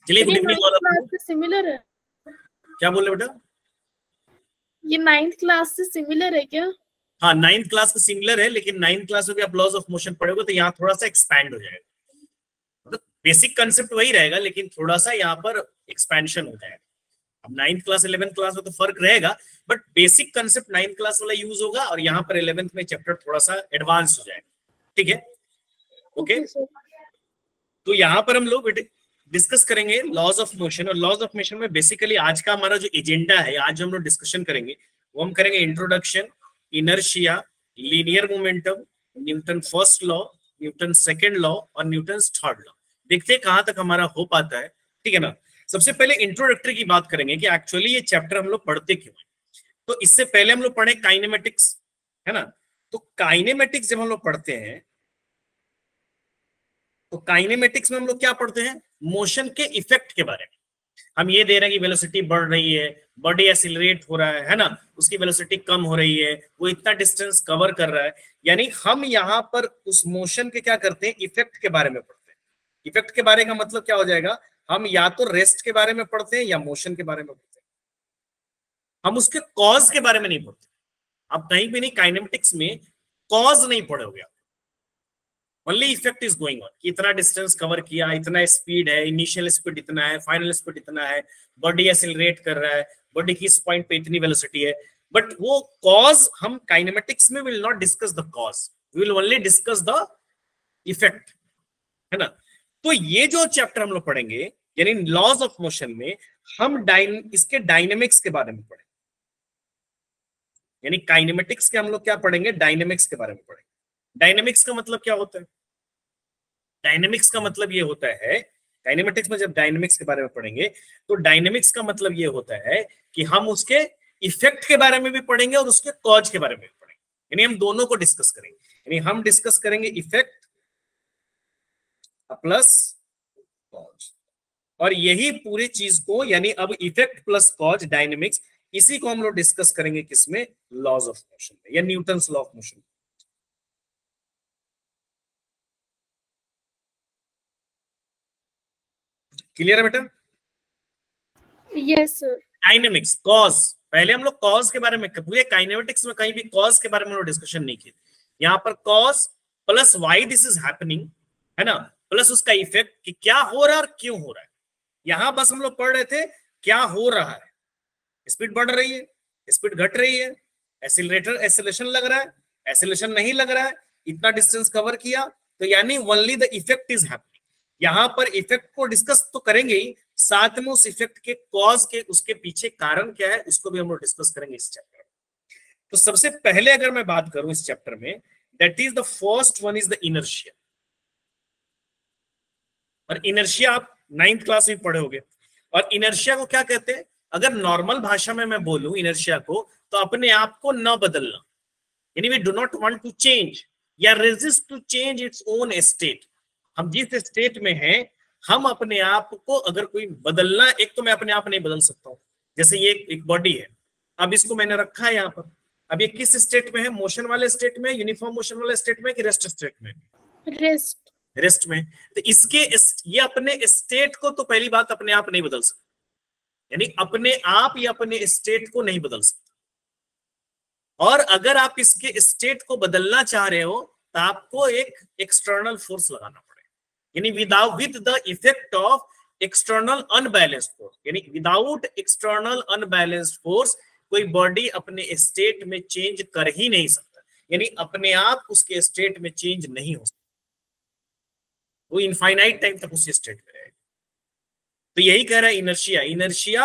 चलिए good evening all of class you. से similar है, क्या बोल रहे बेटा? ये 9th क्लास से सिमिलर है क्या? हाँ 9th क्लास का सिमिलर है, लेकिन 9th क्लास में भी आप लॉज ऑफ मोशन पढ़ोगे तो यहाँ थोड़ा सा एक्सपैंड हो जाएगा। मतलब बेसिक कंसेप्ट वही रहेगा, लेकिन थोड़ा सा यहाँ पर एक्सपेंशन हो जाएगा। अब 9th क्लास 11th क्लास में तो फर्क रहेगा, but basic concept 9th class वाला यूज होगा और यहाँ पर 11th में चैप्टर थोड़ा सा एडवांस हो जाएगा। ठीक है, ओके। तो यहाँ पर हम लोग डिस्कस करेंगे लॉज ऑफ मोशन, और लॉज ऑफ मोशन में बेसिकली आज का हमारा जो एजेंडा है, आज हम लोग डिस्कशन करेंगे वो हम करेंगे introduction, inertia, linear momentum, Newton first law, Newton second law और न्यूटन थर्ड लॉ। देखते हैं कहां तक हमारा हो पाता है, ठीक है ना। सबसे पहले इंट्रोडक्टरी की बात करेंगे कि एक्चुअली ये चैप्टर हम लोग पढ़ते क्यों है। तो इससे पहले हम लोग पढ़े काइनेमेटिक्स, है ना। तो काइनेमेटिक्स जब हम लोग पढ़ते हैं तो काइनेमेटिक्स में हम लोग क्या पढ़ते हैं, मोशन के इफेक्ट के बारे में। हम ये दे रहे हैं कि वेलोसिटी बढ़ रही है, बॉडी एक्सीलरेट हो रहा है ना, उसकी वेलोसिटी कम हो रही है, वो इतना डिस्टेंस कवर कर रहा है। यानी हम यहाँ पर उस मोशन के क्या करते हैं, इफेक्ट के बारे में पढ़ते हैं। इफेक्ट के बारे का मतलब क्या हो जाएगा, हम या तो रेस्ट के बारे में पढ़ते हैं या मोशन के बारे में पढ़ते हैं, हम उसके कॉज के बारे में नहीं पढ़ते। आप कहीं भी नहीं काइनेमेटिक्स में कॉज नहीं पढ़ोगे, only effect is going on कि इतना डिस्टेंस कवर किया, इतना स्पीड है, इनिशियल स्पीड इतना है, फाइनल स्पीड इतना है, बॉडी एक्सीलरेट कर रहा है, बॉडी की इस पॉइंट पे इतनी वेलोसिटी है। बट वो कॉज हम काइनेमेटिक्स में will not discuss the cause, we will only discuss the effect, है ना। तो ये जो चैप्टर हम लोग पढ़ेंगे यानी लॉज ऑफ मोशन में हम इसके डायनेमिक्स के बारे में पढ़ेंगे। यानी काइनेमेटिक्स के हम लोग क्या पढ़ेंगे, डायनेमिक्स के बारे में पढ़ेंगे। डायनेमिक्स का मतलब क्या होता है, डायनेमिक्स का मतलब ये होता है, डायनेमेटिक्स में जब डायनेमिक्स के बारे में पढ़ेंगे तो डायनेमिक्स का मतलब ये होता है कि हम उसके इफेक्ट के बारे में भी पढ़ेंगे और उसके कॉज के बारे में भी पढ़ेंगे। यानी हम दोनों को डिस्कस करेंगे, यानी हम डिस्कस करेंगे इफेक्ट प्लस कॉज, और यही पूरी चीज को यानी अब इफेक्ट प्लस कॉज डायनेमिक्स, इसी को हम लोग डिस्कस करेंगे किसमें, लॉज ऑफ मोशन में या Newton's law of motion. Clear है बेटा? Yes sir. डायनेमिक्स, कॉज, पहले हम लोग कॉज के बारे में, पूरे काइनेमेटिक्स में कहीं भी कॉज के बारे में डिस्कशन नहीं किया। यहाँ पर cause plus why this is happening, है ना, प्लस उसका इफेक्ट कि क्या हो रहा है और क्यों हो रहा है। यहां बस हम लोग पढ़ रहे थे क्या हो रहा है, स्पीड बढ़ रही है, स्पीड घट रही है, एक्सीलरेटर एक्सीलरेशन लग रहा है, एक्सीलरेशन नहीं लग रहा है, इतना डिस्टेंस कवर किया, तो यानी only the effect is happening. यहां पर इफेक्ट को डिस्कस तो करेंगे ही, साथ में उस इफेक्ट के कॉज के, उसके पीछे कारण क्या है, उसको भी हम लोग डिस्कस करेंगे इस चैप्टर में। तो सबसे पहले अगर मैं बात करूं इस चैप्टर में, that is the first one is the inertia. और इनर्शिया आप 9th क्लास में पढ़े होगे। और इनर्शिया को क्या कहते हैं, अगर नॉर्मल भाषा में मैं बोलूं इनर्शिया को, तो अपने आप को न बदलना, यानी we do not want to change या resist to change its own state. हम जिस स्टेट में हैं, हम अपने आप को अगर कोई बदलना, एक तो मैं अपने आप नहीं बदल सकता हूं, जैसे ये एक बॉडी है, अब इसको मैंने रखा है यहाँ पर, अब ये किस स्टेट में है, मोशन वाले स्टेट में, यूनिफॉर्म मोशन वाले स्टेट में कि रेस्ट स्टेट में, रेस्ट। रेस्ट में। तो इसके ये अपने स्टेट को तो पहली बात अपने आप नहीं बदल सकता, यानी अपने आप या अपने स्टेट को नहीं बदल सकता। और अगर आप इसके स्टेट को बदलना चाह रहे हो तो आपको एक एक्सटर्नल फोर्स लगाना पड़ेगा, यानी with the effect of external unbalanced force, यानी विदाउट एक्सटर्नल अनबैलेंस्ड फोर्स कोई बॉडी अपने स्टेट में चेंज कर ही नहीं सकता, यानी अपने आप उसके स्टेट में चेंज नहीं हो सकता, वो इनफाइनाइट टाइम तक उसी स्टेट में रहेगा। तो यही कह रहा है inertia, inertia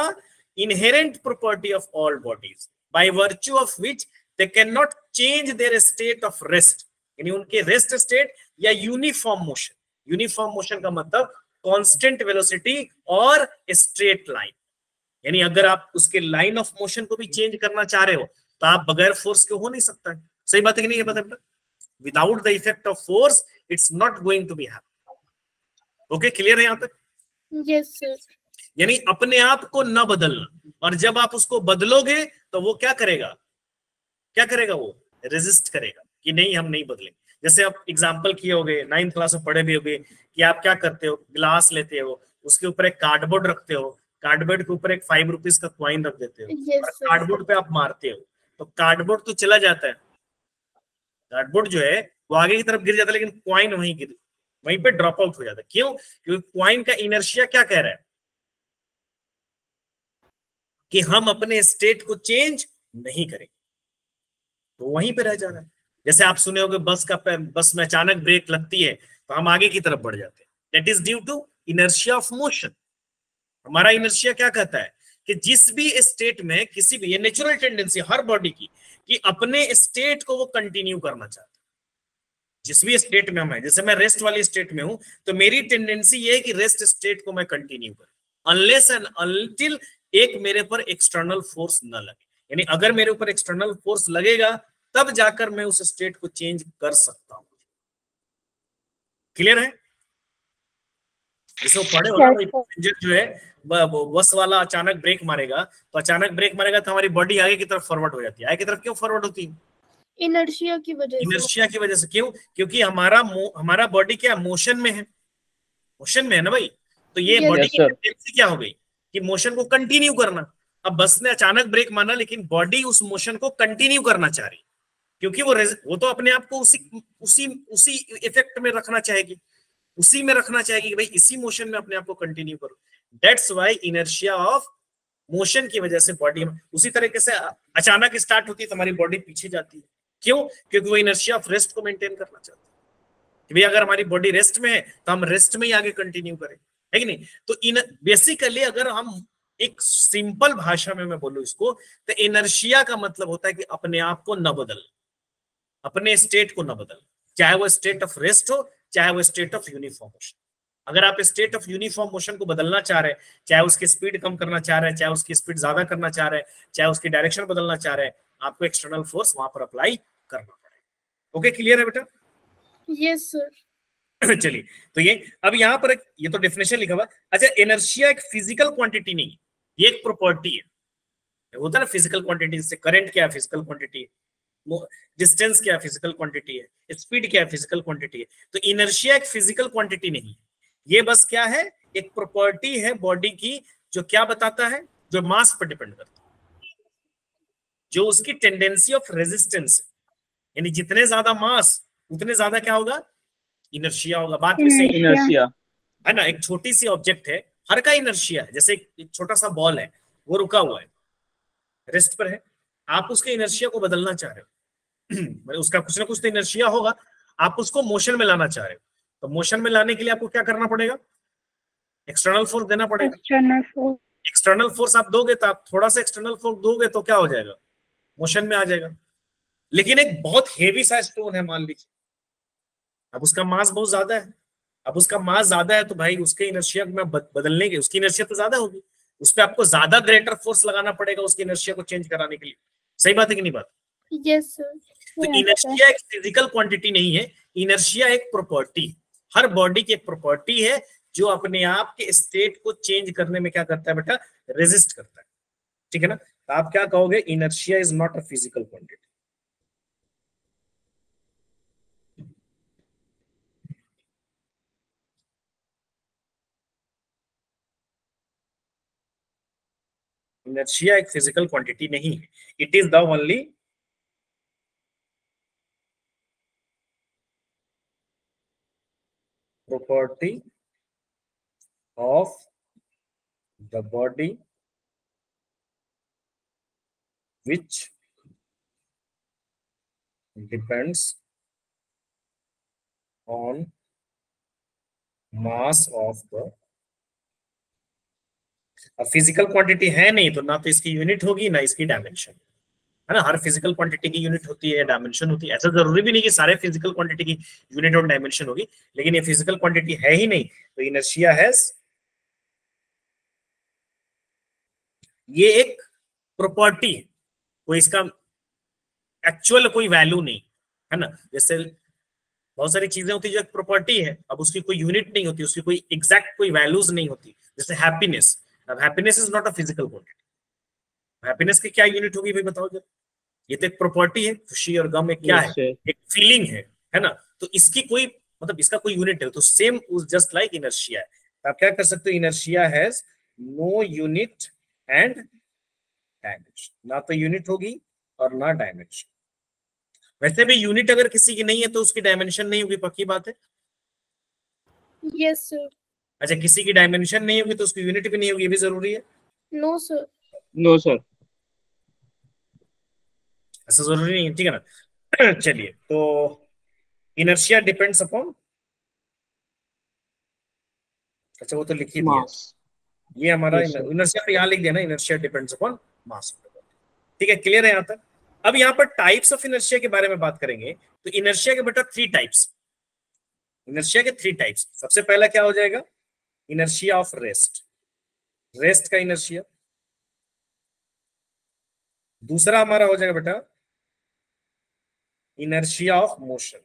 inherent property of all bodies by virtue of which they cannot change their state of rest, यानी उनके रेस्ट स्टेट या यूनिफॉर्म मोशन, यूनिफॉर्म मोशन का मतलब कांस्टेंट वेलोसिटी और स्ट्रेट लाइन, यानी अगर आप उसके लाइन ऑफ मोशन को भी चेंज करना चाह रहे हो तो आप बगैर फोर्स के हो नहीं सकता है। सही बात है कि नहीं, ये बात है, without the effect of force it's not going to be happen. Okay, clear है यहाँ तक? Yes sir. यानी अपने आप को न बदलना, और जब आप उसको बदलोगे तो वो क्या करेगा, क्या करेगा, वो रेजिस्ट करेगा कि नहीं हम नहीं बदलेंगे। जैसे आप एग्जांपल किए होगे, 9th क्लास में पढ़े भी होगे कि आप क्या करते हो, ग्लास लेते हो, उसके ऊपर एक कार्डबोर्ड रखते हो, कार्डबोर्ड के ऊपर एक 5 रुपीज का कॉइन रख देते हो, यस और सर। कार्डबोर्ड पे आप मारते हो तो कार्डबोर्ड तो चला जाता है, कार्डबोर्ड जो है वो आगे की तरफ गिर जाता है, लेकिन कॉइन वहीं पे ड्रॉप आउट हो जाता है। क्यों? क्योंकि कॉइन का इनर्शिया क्या कह रहा है कि हम अपने स्टेट को चेंज नहीं करेंगे, तो वहीं पे रह जाना है। जैसे आप सुने होंगे बस में अचानक ब्रेक लगती है तो हम आगे की तरफ बढ़ जाते हैं, that is due to inertia of motion. हमारा इनर्शिया क्या कहता है कि जिस भी स्टेट में किसी भी, ये नेचुरल टेंडेंसी हर बॉडी की, कि अपने स्टेट को वो कंटिन्यू करना चाहता है। जिस भी स्टेट में हम है, जैसे मैं रेस्ट वाली स्टेट में हूं तो मेरी टेंडेंसी ये है कि रेस्ट स्टेट को मैं कंटिन्यू करूं अनलेस एंड अनटिल एक मेरे पर एक्सटर्नल फोर्स न लगे। यानी अगर मेरे ऊपर एक्सटर्नल फोर्स लगेगा तब जाकर मैं उस स्टेट को चेंज कर सकता हूं। क्लियर है? जैसे वो पढ़े होना भाई, पैसेंजर जो है बस वाला अचानक ब्रेक मारेगा, तो अचानक ब्रेक मारेगा तो हमारी बॉडी आगे की तरफ फॉरवर्ड हो जाती है। आगे की तरफ क्यों फॉरवर्ड होती है? इनर्शिया की वजह से। इनर्शिया की वजह से। क्यों? क्योंकि हमारा बॉडी क्या मोशन में है, मोशन में है ना भाई, तो ये बॉडी की टेंडेंसी क्या हो गई कि मोशन को कंटिन्यू करना। अब बस ने अचानक ब्रेक मारा लेकिन बॉडी उस मोशन को कंटिन्यू करना चाह रही, क्योंकि वो तो अपने आप को उसी इफेक्ट में रखना चाहेगी, उसी में रखना चाहेगी कि भाई इसी मोशन में अपने आप को कंटिन्यू करो। That's why inertia of motion की वजह से बॉडी उसी तरीके से अचानक स्टार्ट होती है तो हमारी बॉडी पीछे जाती है। क्यों? क्योंकि वो इनर्शिया ऑफ रेस्ट को मेंटेन करना चाहती है कि भाई अगर हमारी बॉडी रेस्ट में है तो हम रेस्ट में ही आगे कंटिन्यू करें, है कि नहीं? तो बेसिकली अगर हम एक सिंपल भाषा में मैं बोलूं इसको, तो इनर्शिया का मतलब होता है कि अपने आप को न बदल, अपने स्टेट को न बदल, चाहे वो स्टेट ऑफ रेस्ट हो चाहे वो स्टेट ऑफ यूनिफॉर्म मोशन। अगर आप स्टेट ऑफ यूनिफॉर्म मोशन को बदलना चाह रहे हैं, चाहे उसकी स्पीड कम करना चाह रहे हैं, चाहे उसकी स्पीड ज्यादा करना चाह रहे हैं, चाहे उसकी डायरेक्शन बदलना चाह रहे हैं, आपको एक्सटर्नल फोर्स वहां पर अप्लाई करना पड़ेगा। ओके, क्लियर है बेटा? Yes sir. चलिए, तो ये अब यहाँ पर ये तो डेफिनेशन लिखा हुआ। अच्छा, एनर्शिया एक फिजिकल क्वांटिटी नहीं, ये एक प्रॉपर्टी है। होता है ना फिजिकल क्वांटिटी, जैसे करंट क्या है फिजिकल क्वांटिटी है, डिस्टेंस क्या है फिजिकल क्वांटिटी है, स्पीड क्या है फिजिकल क्वांटिटी है। तो इनर्शिया एक फिजिकल क्वांटिटी नहीं है, ये बस क्या है, एक प्रॉपर्टी है बॉडी की, जो क्या बताता है, जो मास पर डिपेंड करता है, जो उसकी टेंडेंसी ऑफ रेजिस्टेंस, यानी जितने ज्यादा मास उतने ज्यादा क्या होगा, इनर्शिया होगा। बात में सही इनर्शिया है ना? एक छोटी सी ऑब्जेक्ट है, हर का इनर्शिया है। जैसे एक छोटा सा बॉल है, वो रुका हुआ है, रेस्ट पर है, आप उसके इनर्शिया को बदलना चाह रहे हो उसका कुछ ना कुछ तो इनर्शिया होगा, आप उसको मोशन में लाना चाह रहे हो, तो मोशन में लाने के लिए आपको क्या करना पड़ेगा, एक्सटर्नल फोर्स देना पड़ेगा। एक्सटर्नल फोर्स आप दोगे तो आप थोड़ा सा एक्सटर्नल फोर्स दोगे तो क्या हो जाएगा, मोशन में आ जाएगा। लेकिन एक बहुत हेवी सा स्टोन है मान लीजिए, अब उसका मास बहुत ज्यादा है, अब उसका मास ज्यादा है तो भाई उसके इनर्शिया में बदलने के, उसकी इनर्शिया तो ज्यादा होगी, उस पर आपको ज्यादा ग्रेटर फोर्स लगाना पड़ेगा उसकी इनर्शिया को चेंज कराने के लिए। सही बात है कि नहीं बात? Yes sir. तो इनर्शिया एक फिजिकल क्वांटिटी नहीं है, इनर्शिया एक प्रॉपर्टी, हर बॉडी की एक प्रॉपर्टी है जो अपने आप के स्टेट को चेंज करने में क्या करता है बेटा, रेजिस्ट करता है। ठीक है ना? तो आप क्या कहोगे, inertia is not a physical quantity. Inertia एक फिजिकल क्वांटिटी नहीं है, it is the only property of the body which depends on mass of the, अब फिजिकल क्वांटिटी है नहीं तो ना तो इसकी यूनिट होगी ना इसकी डायमेंशन, है ना? हर फिजिकल क्वांटिटी की यूनिट होती है, डायमेंशन होती है। ऐसा जरूरी भी नहीं कि सारे फिजिकल क्वांटिटी की यूनिट और डायमेंशन होगी, लेकिन ये फिजिकल क्वांटिटी है ही नहीं तो इनर्शिया हैज, ये एक प्रॉपर्टी है, कोई इसका एक्चुअल कोई वैल्यू नहीं, है ना? जैसे बहुत सारी चीजें होती है जो एक प्रॉपर्टी है, अब उसकी कोई यूनिट नहीं होती, उसकी कोई एग्जैक्ट कोई वैल्यूज नहीं होती। जैसे हैप्पीनेस, अब happiness is not a physical quantity, happiness की क्या यूनिट होगी भाई बताओ जरा? ये तो एक प्रॉपर्टी है, खुशी और गम एक क्या है, एक फीलिंग है ना? तो इसकी कोई मतलब इसका कोई यूनिट है, तो सेम जस्ट लाइक इनर्शिया है, आप क्या कर सकते हो, inertia has no unit and dimension, ना तो यूनिट होगी और ना डायमेंशन। वैसे भी यूनिट अगर किसी की नहीं है तो उसकी डायमेंशन नहीं होगी, पक्की बात है। Yes sir. अच्छा, किसी की डायमेंशन नहीं होगी तो उसकी यूनिट भी नहीं होगी, ये भी जरूरी है। No sir. No sir. ऐसा जरूरी नहीं है, ठीक है ना। चलिए, तो इनर्शिया डिपेंड्स अपॉन, अच्छा वो तो लिख ही दिया, मास। ये हमारा यस सर। इनर्शिया पे यहाँ लिख दिया ना, इनर्शिया डिपेंड्स अपॉन मास। ठीक है, क्लियर है यहाँ तक। अब यहाँ पर टाइप्स ऑफ इनर्शिया के बारे में बात करेंगे। तो इनर्शिया के बेटा 3 टाइप्स, इनर्शिया के 3 टाइप्स। सबसे पहला क्या हो जाएगा, इनर्शिया ऑफ रेस्ट, रेस्ट का इनर्शिया। दूसरा हमारा हो जाएगा बेटा इनर्शिया ऑफ मोशन,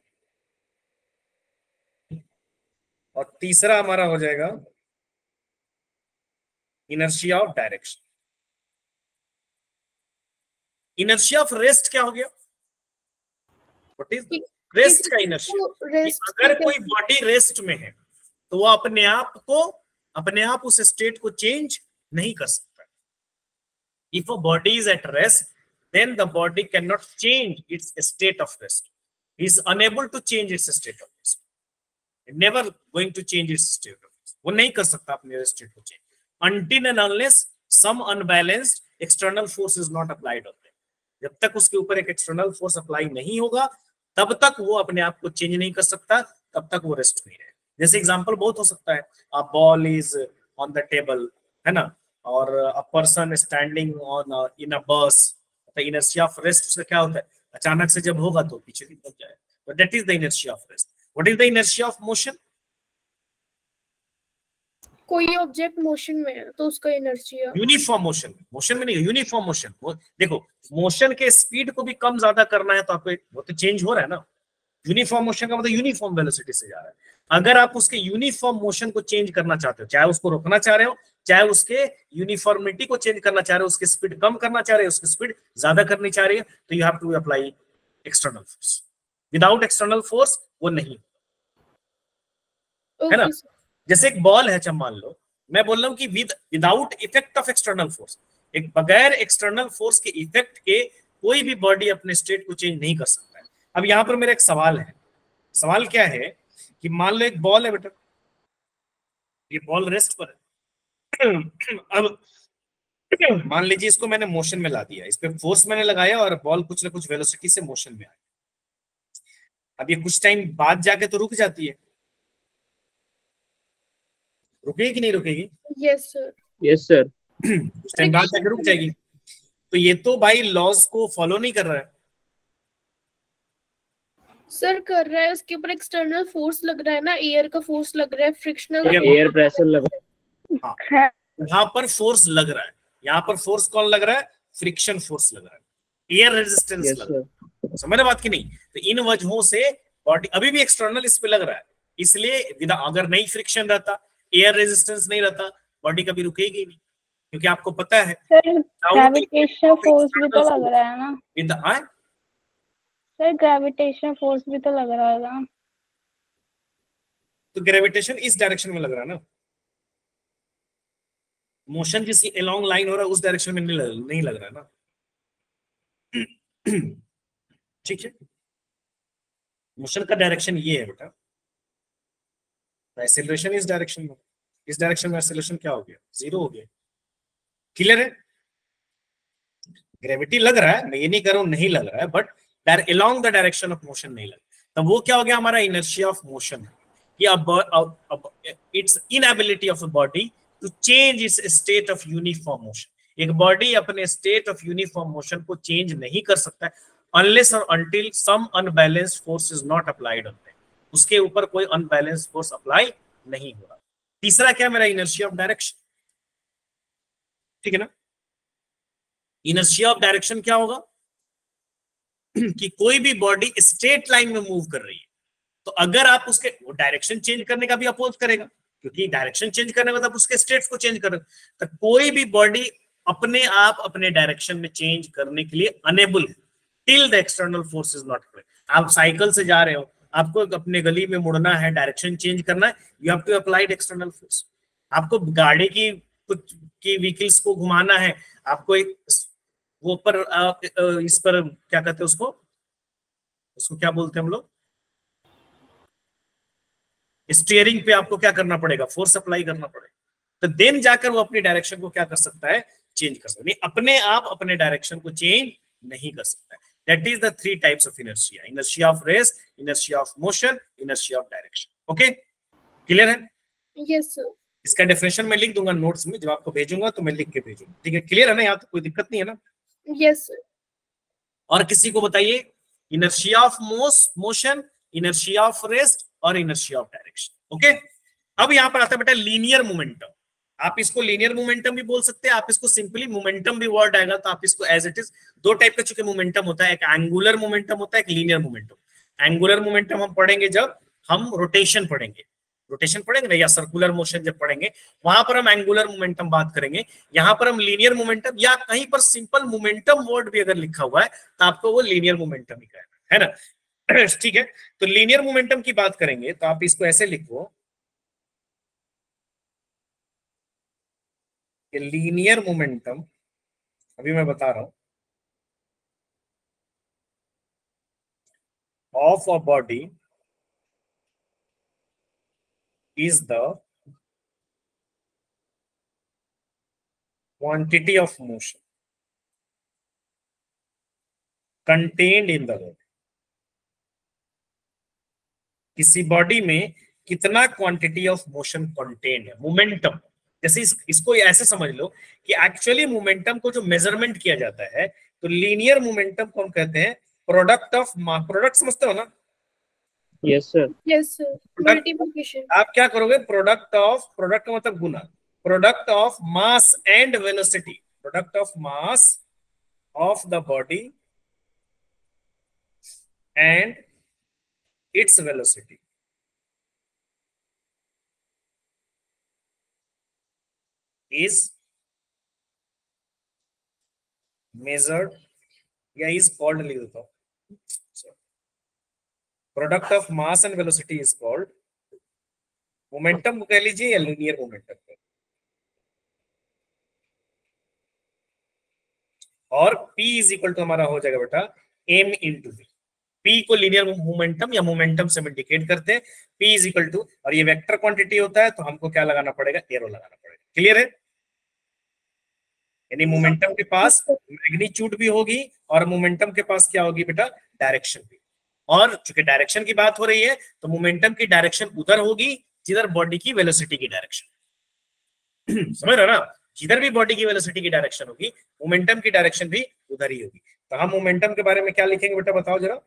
और तीसरा हमारा हो जाएगा inertia of direction. Inertia of rest क्या हो गया, व्हाट इज रेस्ट का इनर्शिया, अगर कोई बॉडी रेस्ट में है तो वो अपने आप उस स्टेट को चेंज नहीं कर सकता। If a body is at rest then the body cannot change its state of rest, he is unable to change its state of rest, never going to change its state of rest, वो नहीं कर सकता अपने state को change until and unless some unbalanced external force is not applied on them। जब तक उसके ऊपर एक एक्सटर्नल फोर्स अप्लाई नहीं होगा तब तक वो अपने आप को चेंज नहीं कर सकता, तब तक वो रेस्ट में रहे। जैसे एग्जांपल बहुत हो सकता है, a ball is on the table, है ना, और a person standing on in a bus, तो इनर्शिया ऑफ रेस्ट उसका क्या होता है, अचानक से जब होगा तो पीछे निकल जाए, तो that is the inertia of rest. What is the inertia of motion, कोई ऑब्जेक्ट मोशन में है तो उसका इनर्शिया, यूनिफॉर्म मोशन, मोशन में नहीं, यूनिफॉर्म मोशन। देखो मोशन के स्पीड को भी कम ज्यादा करना है तो आपको वो तो चेंज हो रहा है ना, यूनिफॉर्म मोशन का मतलब यूनिफॉर्म वेलोसिटी से जा रहा है। अगर आप उसके यूनिफॉर्म मोशन को चेंज करना चाहते हो, चाहे उसको रोकना चाह रहे हो, चाहे उसके यूनिफॉर्मिटी को चेंज करना चाह रहे हो, उसकी स्पीड कम करना चाह रहे हो, उसकी स्पीड ज्यादा करनी चाह रही है, तो you have to apply external force. Without external force वो नहीं, है ना। जैसे एक बॉल है, मान लो मैं बोल रहा हूं कि without effect of external force, एक बगैर एक्सटर्नल फोर्स के इफेक्ट के कोई भी बॉडी अपने स्टेट को चेंज नहीं कर सकता है। अब यहाँ पर मेरा एक सवाल है, सवाल क्या है कि मान लो एक बॉल है बेटा, ये बॉल रेस्ट पर है। अब मान लीजिए इसको मैंने मोशन में ला दिया, इस पे फोर्स मैंने लगाया और बॉल कुछ ना कुछ वेलोसिटी से मोशन में आई। अब ये कुछ टाइम बाद जाके तो रुक जाती है, रुकेगी कि नहीं रुकेगी? Yes sir. Yes sir. कुछ टाइम बाद जाके रुक जाएगी। तो ये तो भाई लॉज को फॉलो नहीं कर रहा है। सर कर रहा है, उसके ऊपर एक्सटर्नल फोर्स लग रहा है ना, एयर का फोर्स लग रहा है, फ्रिक्शनल एयर प्रेशर लग रहा है। यहाँ पर फोर्स लग रहा है, यहाँ पर फोर्स कौन लग रहा है, फ्रिक्शन फोर्स लग रहा है, एयर रेजिस्टेंस लग रहा है। समझ बात की नहीं? तो इन वजहों से बॉडी अभी भी एक्सटर्नल इस पे लग रहा है, इसलिए अगर नहीं फ्रिक्शन रहता, एयर रेजिस्टेंस नहीं रहता, बॉडी कभी रुकेगी नहीं, क्योंकि आपको पता है ग्रेविटेशनल फोर्स भी तो लग रहा है ना सर, ग्रेविटेशनल फोर्स भी तो लग रहा है ना। तो ग्रेविटेशन इस डायरेक्शन में लग रहा है ना, मोशन जिस अलोंग लाइन हो रहा है उस डायरेक्शन में नहीं लग रहा है ना। ठीक है, मोशन का डायरेक्शन ये है बेटा, एक्सेलरेशन इस डायरेक्शन में, इस डायरेक्शन में एक्सेलरेशन क्या हो गया, 0 हो गया। क्लियर है? ग्रेविटी लग रहा है, मैं ये नहीं कर रहा हूं नहीं लग रहा है, but along the direction of motion नहीं लग, तब वो क्या हो गया, हमारा inertia of motion है कि अब its inability of a body to change its state of uniform motion। एक बॉडी अपने स्टेट ऑफ यूनिफॉर्म मोशन को चेंज नहीं कर सकता है unless or until some unbalanced force is not applied on them, उसके ऊपर कोई unbalanced force अप्लाई नहीं हो रहा। तीसरा क्या मेरा, inertia of direction। ठीक है ना, inertia of direction क्या होगा कि कोई भी बॉडी स्ट्रेट लाइन में मूव कर रही है, तो अगर आप उसके वो डायरेक्शन चेंज करने का भी अपोज करेगा, क्योंकि डायरेक्शन चेंज करने का मतलब उसके स्टेट्स को चेंज कर, तो कोई भी बॉडी अपने आप अपने डायरेक्शन में चेंज करने के लिए अनेबल है till the external force is not applied. आप साइकिल से जा रहे हो, आपको अपने गली में मुड़ना है, डायरेक्शन चेंज करना है, you have to applied external force. आपको गाड़ी की कुछ की व्हीकल्स को घुमाना है, आपको एक वो पर इस पर क्या कहते हैं उसको, क्या बोलते हैं हम लोग, स्टीयरिंग पे आपको क्या करना पड़ेगा, फोर्स अप्लाई करना पड़ेगा, तो देन जाकर वो अपनी डायरेक्शन को क्या कर सकता है, चेंज कर सकता है। अपने आप अपने डायरेक्शन को चेंज नहीं कर सकता है। That is the 3 types of inertia, inertia of rest, inertia of motion, inertia of direction. Okay, clear है? Yes sir. इसका डेफिनेशन मैं लिख दूंगा नोट्स में, जब आपको भेजूंगा तो मैं लिख के भेजूंगा, ठीक है? क्लियर है ना? यहाँ तो कोई दिक्कत नहीं है ना? Yes sir. और किसी को बताइए, inertia of motion, inertia of rest और इनर्शिया ऑफ डायरेक्शन। ओके, अब यहां पर आता है बेटा लीनियर मोमेंटम। आप इसको लीनियर मोमेंटम भी बोल सकते हैं, आप इसको सिंपली मोमेंटम भी वर्ड आएगा तो आप इसको एज इट इज, दो टाइप का चूंकि मोमेंटम होता है, एक एंगुलर मोमेंटम होता है, एक लीनियर मोमेंटम। एंगुलर मोमेंटम हम पढ़ेंगे जब हम रोटेशन पढ़ेंगे, ना, या सर्कुलर मोशन जब पढ़ेंगे वहां पर हम एंगुलर मोमेंटम बात करेंगे। यहां पर हम लीनियर मोमेंटम, या कहीं पर सिंपल मोमेंटम वर्ड भी अगर लिखा हुआ है तो आपको वो लीनियर मोमेंटम ही कहना है ना? ठीक है, तो लीनियर मोमेंटम की बात करेंगे तो आप इसको ऐसे लिखो, लीनियर मोमेंटम, अभी मैं बता रहा हूं, of a body is the quantity of motion contained in the body। किसी बॉडी में कितना क्वांटिटी ऑफ मोशन कंटेन्ड है, मोमेंटम। जैसे इसको ऐसे समझ लो कि एक्चुअली मोमेंटम को जो मेजरमेंट किया जाता है, तो लीनियर मोमेंटम को हम कहते हैं प्रोडक्ट ऑफ, प्रोडक्ट समझते हो ना? Yes sir. Yes sir, multiplication. आप क्या करोगे, प्रोडक्ट ऑफ, प्रोडक्ट का मतलब गुना, product of mass and velocity, product of mass of the body and its velocity is measured, या is called, लिख देता हूं, product of mass and velocity is called momentum, कह लीजिए या लीनियर मोमेंटम। और P इज इक्वल टू हमारा हो जाएगा बेटा m इंटू v। P को लीनियर मोमेंटम या मोमेंटम से इंडिकेट करते हैं, P इज इक्वल टू, और ये वेक्टर क्वांटिटी होता है तो हमको क्या लगाना पड़ेगा, एरो लगाना पड़ेगा। क्लियर है? यानी मोमेंटम के पास मैग्नीट्यूड भी होगी और मोमेंटम के पास क्या होगी बेटा, डायरेक्शन भी। और चूंकि डायरेक्शन की बात हो रही है तो मोमेंटम की डायरेक्शन उधर होगी जिधर बॉडी की वेलोसिटी की डायरेक्शन। समझ रहे हो ना? जिधर भी बॉडी की वेलोसिटी की डायरेक्शन होगी, मोमेंटम की डायरेक्शन भी उधर ही होगी। तो हम मोमेंटम के बारे में क्या लिखेंगे बेटा, बताओ जरा।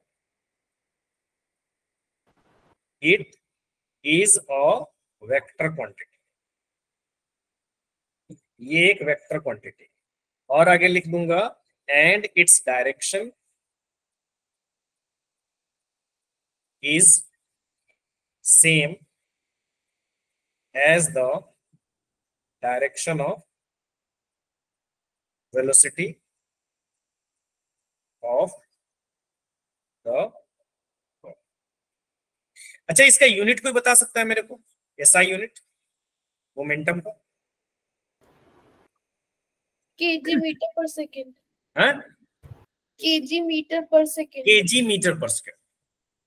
It is a vector quantity, ये एक वेक्टर क्वांटिटी। और आगे लिख दूंगा and its direction is same as the direction of velocity of the, अच्छा इसका यूनिट कोई बता सकता है मेरे को, ऐसा यूनिट मोमेंटम का? केजी मीटर पर सेकंड। हाँ, केजी मीटर पर सेकंड। केजी मीटर पर सेकंड।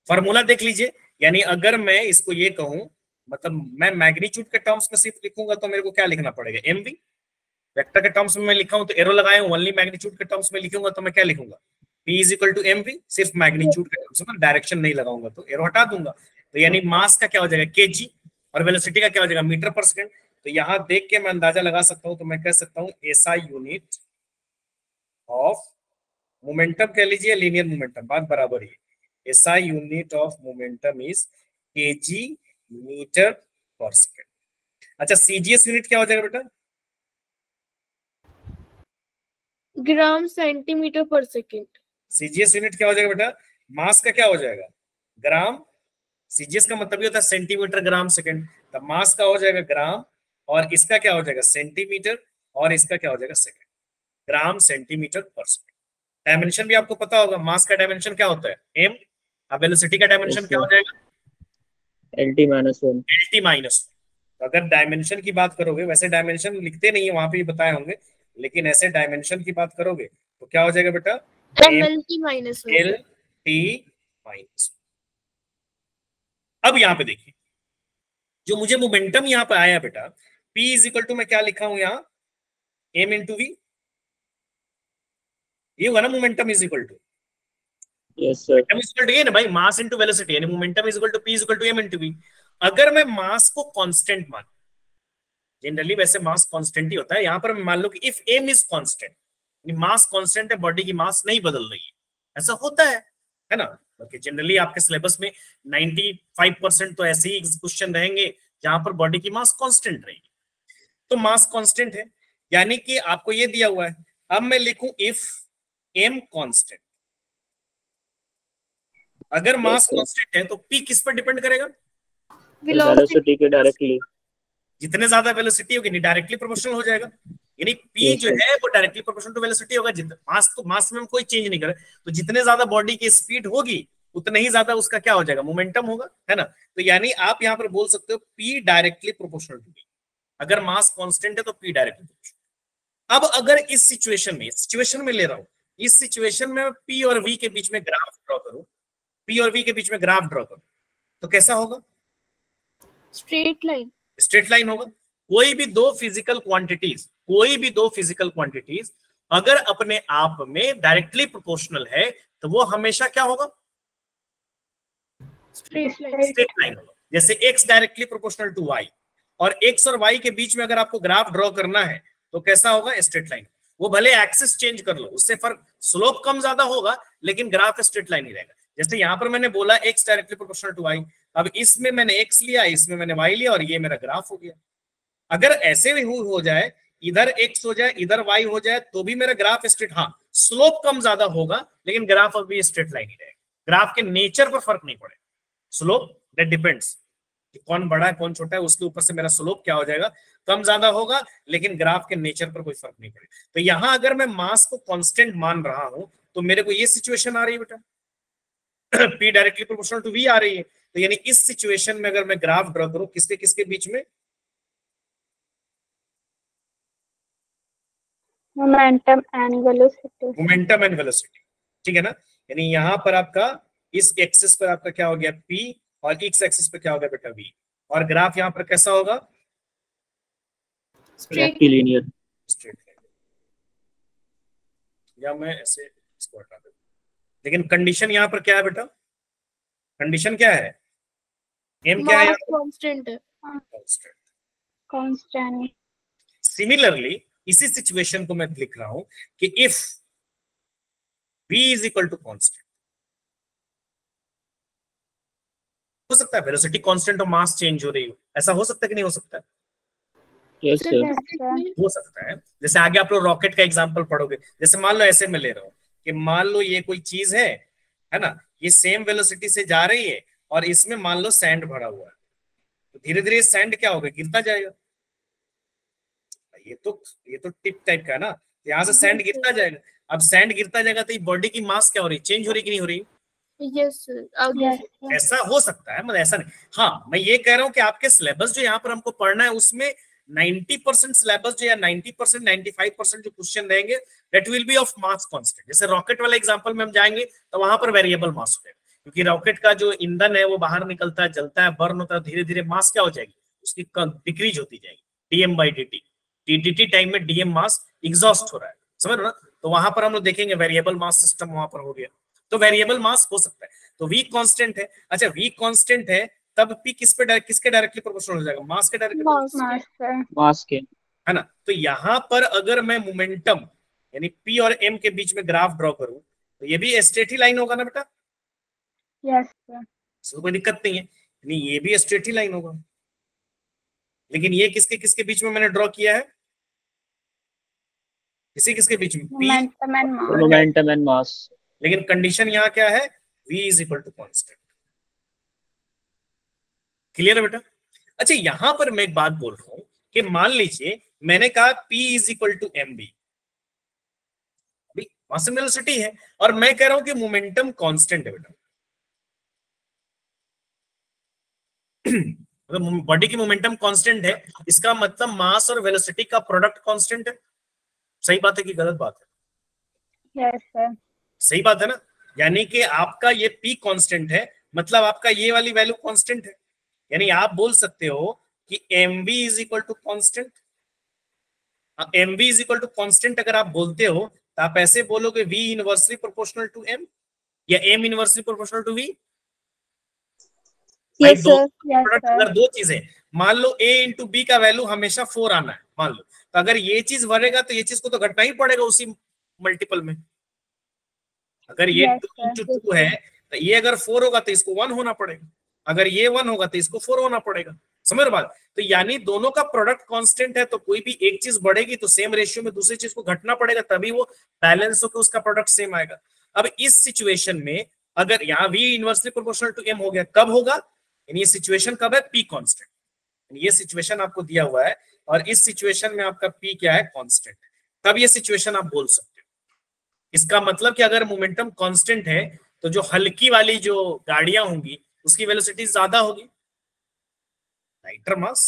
फॉर्मूला देख लीजिए, यानी अगर मैं इसको ये कहूं, मतलब मैं मैग्नीट्यूड के टर्म्स में सिर्फ लिखूंगा तो मेरे को क्या लिखना पड़ेगा, mv। वेक्टर के टर्म्स में मैं लिखा हूं तो एरो लगाए हूं, ओनली मैग्नीट्यूड के टर्म्स में लिखूंगा तो मैं क्या लिखूंगा, p is equal to mv, सिर्फ मैग्नीट्यूड के टर्म्स में, डायरेक्शन नहीं लगाऊंगा तो एरो हटा दूंगा। तो यानी मास का क्या हो जाएगा, kg, और वेलोसिटी का क्या हो जाएगा, मीटर पर सेकंड। तो यहां देख के मैं अंदाजा लगा सकता हूं, तो मैं कह सकता हूं एसआई यूनिट ऑफ मोमेंटम, कह लीजिए लीनियर मोमेंटम, बात बराबर ही। SI unit of momentum is kg metre per second. अच्छा CGS यूनिट क्या हो जाएगा बेटा, gram centimetre per second. CGS unit क्या हो जाएगा बेटा, मास का क्या हो जाएगा, ग्राम। CGS का मतलब ये होता है सेंटीमीटर ग्राम सेकेंड, तो मास का हो जाएगा ग्राम, और इसका क्या हो जाएगा सेंटीमीटर, और इसका क्या हो जाएगा सेकेंड, ग्राम सेंटीमीटर पर सेकेंड। डायमेंशन भी आपको पता होगा, मास का डायमेंशन क्या होता है m, अब वेलोसिटी का डायमेंशन क्या हो जाएगा, LT-1। LT-1। अगर डायमेंशन की बात करोगे, वैसे डायमेंशन लिखते नहीं है वहां पे, बताए होंगे, लेकिन ऐसे डायमेंशन की बात करोगे तो क्या हो जाएगा बेटा, MLT minus L T minus. अब यहाँ पे देखिए, जो मुझे मोमेंटम यहाँ पे आया बेटा, P इज इक्वल टू, मैं क्या लिखा हूं यहाँ, एम इंटू वी, ये हुआ ना momentum is equal to, yes sir, momentum is equal to ये ना भाई, मास इंटू वेलोसिटी, यानी momentum is equal to P is equal to M into v. अगर मैं मास को कांस्टेंट मान, जनरली वैसे मास कांस्टेंट ही होता है, यहां पर मैं मान लो कि if m is constant, mass constant है, बॉडी की मास नहीं बदल रही है, ऐसा होता है ना। ओके, जनरली आपके सिलेबस में 95% तो ऐसे ही क्वेश्चन रहेंगे जहां पर बॉडी की मास कांस्टेंट रहेगी। तो मास कांस्टेंट है, यानी कि आपको ये दिया हुआ है, अब मैं लिखूं इफ एम कांस्टेंट, अगर मास कांस्टेंट है तो पी किस पर डिपेंड करेगा, वेलोसिटी के डायरेक्टली, जितने ज्यादा वेलोसिटी होगी डायरेक्टली प्रोपोर्शनल हो जाएगा, यानी पी जो है वो डायरेक्टली प्रोपोर्शनल टू वेलोसिटी होगा। मास तो मास में हम कोई चेंज नहीं करे, तो जितने ज्यादा बॉडी की स्पीड होगी उतना ही ज्यादा उसका क्या हो जाएगा, मोमेंटम होगा, है ना। तो यानी आप यहाँ पर बोल सकते हो p directly proportional to v, अगर मास कांस्टेंट है तो पी डायरेक्टली प्रोपोर्शनल। अब अगर इस सिचुएशन में ले रहा हूं, इस सिचुएशन में पी और वी के बीच में ग्राफ ड्रॉ करूं, पी और वी के बीच में ग्राफ ड्रॉ करूं, तो कैसा होगा, स्ट्रेट लाइन, स्ट्रेट लाइन होगा। कोई भी दो फिजिकल क्वांटिटीज अगर अपने आप में डायरेक्टली प्रोपोर्शनल है तो वो हमेशा क्या होगा, स्ट्रेट लाइन होगा। जैसे x directly proportional to y, और x और y के बीच में अगर आपको ग्राफ ड्रॉ करना है तो कैसा होगा, स्ट्रेट लाइन। वो भले एक्सिस चेंज कर लो, उससे फर्क, स्लोप कम ज्यादा होगा लेकिन ग्राफ स्ट्रेट लाइन ही रहेगा। जैसे यहां पर मैंने बोला x directly proportional to y, अब इसमें मैंने x लिया, इसमें मैंने y लिया, और ये मेरा ग्राफ हो गया। अगर ऐसे भी हो जाए, इधर x हो जाए इधर y हो जाए, तो भी मेरा ग्राफ स्ट्रेट, हाँ स्लोप कम ज्यादा होगा लेकिन ग्राफ अभी स्ट्रेट लाइन ही रहेगा। ग्राफ के नेचर पर फर्क नहीं पड़ेगा, स्लोप दैट डिपेंड्स, कौन बड़ा है कौन छोटा है उसके ऊपर से मेरा स्लोप क्या हो जाएगा, कम ज्यादा होगा, लेकिन ग्राफ के नेचर पर कोई फर्क नहीं पड़ेगा। तो यहां अगर मैं मास को कांस्टेंट मान रहा हूं तो मेरे को ये सिचुएशन आ रही है बेटा, P directly proportional to V आ रही है। तो यानी इस सिचुएशन में अगर मैं ग्राफ ड्रॉ करूं, किसके किसके बीच में, मोमेंटम एंड वेलोसिटी, ठीक है ना। यानी यहां पर आपका इस एक्सिस पर आपका क्या हो गया P, और एक्स एक्सिस पर क्या होगा बेटा V, और ग्राफ यहां पर कैसा होगा, स्ट्रेट लीनियर, स्ट्रेट लाइन। या मैं ऐसे इसको हटा दूं, लेकिन कंडीशन यहां पर क्या है बेटा, कंडीशन क्या है, एम क्या है, कांस्टेंट है, कांस्टेंट। सिमिलरली इसी सिचुएशन को मैं लिख रहा हूं कि if v is equal to constant, हो सकता है वेलोसिटी कांस्टेंट और मास चेंज हो रही हो, ऐसा हो सकता है कि नहीं हो सकता है, यस सर, हो सकता है। जैसे आगे आप लोग रॉकेट का एग्जांपल पढ़ोगे, जैसे मान लो ऐसे मैं ले रहा हूं कि मान लो ये कोई चीज है ना, ये सेम वेलोसिटी से जा रही है और इसमें मान लो सैंड भरा हुआ है, तो धीरे धीरे सैंड क्या होगा, गिरता जाएगा। ये तो टिप टाइप का है ना, यहाँ से सैंड गिरता जाएगा। अब सैंड गिरता जाएगा तो ये बॉडी की मास क्या हो रही है, चेंज हो रही कि नहीं हो रही, यस ऐसा हो सकता है, मतलब ऐसा नहीं। हाँ मैं ये कह रहा हूँ कि आपके सिलेबस जो यहाँ पर हमको पढ़ना है उसमें 90% सिलेबस जो या 90% 95% जो क्वेश्चन रहेंगे that will be of mass constant. जैसे रॉकेट वाले एग्जांपल में हम जाएंगे तो वहां पर वेरिएबल मास होगा, क्योंकि रॉकेट का जो ईंधन है वो बाहर निकलता है, जलता है, बर्न होता है, धीरे धीरे मास क्या हो जाएगी, उसकी डिक्रीज होती जाएगी, dm/dt, dt टाइम में dm मास एग्जॉस्ट हो रहा है, समझ रहे हो ना। तो वहां पर हम लोग देखेंगे वेरिएबल मास सिस्टम वहां पर हो गया, तो वेरिएबल मास हो सकता है। तो v कांस्टेंट है, अच्छा v कांस्टेंट है तब p किसके डायरेक्टली प्रोपोर्शनल हो जाएगा, मास के डायरेक्टली, मास के, है ना। तो यहां पर अगर मैं मोमेंटम यानी p और m के बीच में ग्राफ ड्रॉ करूं तो ये भी स्ट्रेट ही लाइन होगा ना बेटा, यस सर, इसमें कोई दिक्कत नहीं है, यानी ये भी स्ट्रेट ही लाइन होगा। लेकिन ये किसके किसके बीच में मैंने ड्रॉ किया है, किसी किसके बीच में, मोमेंटम एंड मास, लेकिन कंडीशन यहाँ क्या है, v is equal to constant. Clear है बेटा। अच्छा यहां पर मैं एक बात बोल रहा हूं कि मान लीजिए मैंने कहा p is equal to m b, mass and velocity है, और मैं कह रहा हूं कि मोमेंटम कांस्टेंट है बेटा। मतलब बॉडी की मोमेंटम कांस्टेंट है, इसका मतलब मास और वेलोसिटी का प्रोडक्ट कांस्टेंट है। सही बात है कि गलत बात है? Yes sir. सही बात है ना। यानी कि आपका ये पी कांस्टेंट है, मतलब आपका ये वाली वैल्यू कांस्टेंट है। यानी आप बोल सकते हो कि mv is equal to constant. mv is equal to constant अगर आप बोलते हो तो आप ऐसे बोलोगे v inversely proportional to m या m inversely proportional to v। Yes sir. अगर दो चीजें, मान लो a इंटू बी का वैल्यू हमेशा 4 आना है मान लो, तो अगर ये चीज बढ़ेगा तो ये चीज को तो घटना ही पड़ेगा उसी मल्टीपल में। अगर ये 2 इंटू 2 है तो ये अगर 4 होगा तो इसको 1 होना पड़ेगा, अगर ये 1 होगा तो इसको 4 होना पड़ेगा। समझ बात? तो यानी दोनों का प्रोडक्ट कांस्टेंट है, तो कोई भी एक चीज बढ़ेगी तो सेम रेशियो में दूसरी चीज को घटना पड़ेगा, तभी वो बैलेंस होकर उसका प्रोडक्ट सेम आएगा। अब इस सिचुएशन में अगर यहाँ v inversely proportional to m हो गया, कब होगा? यानी ये सिचुएशन कब है? p constant. ये सिचुएशन आपको दिया हुआ है और इस सिचुएशन में आपका p क्या है? कांस्टेंट। तब ये सिचुएशन आप बोल सकते हो। इसका मतलब कि अगर मोमेंटम कांस्टेंट है तो जो हल्की वाली जो गाड़ियां होंगी उसकी वेलोसिटी ज्यादा होगी, लाइटर मास,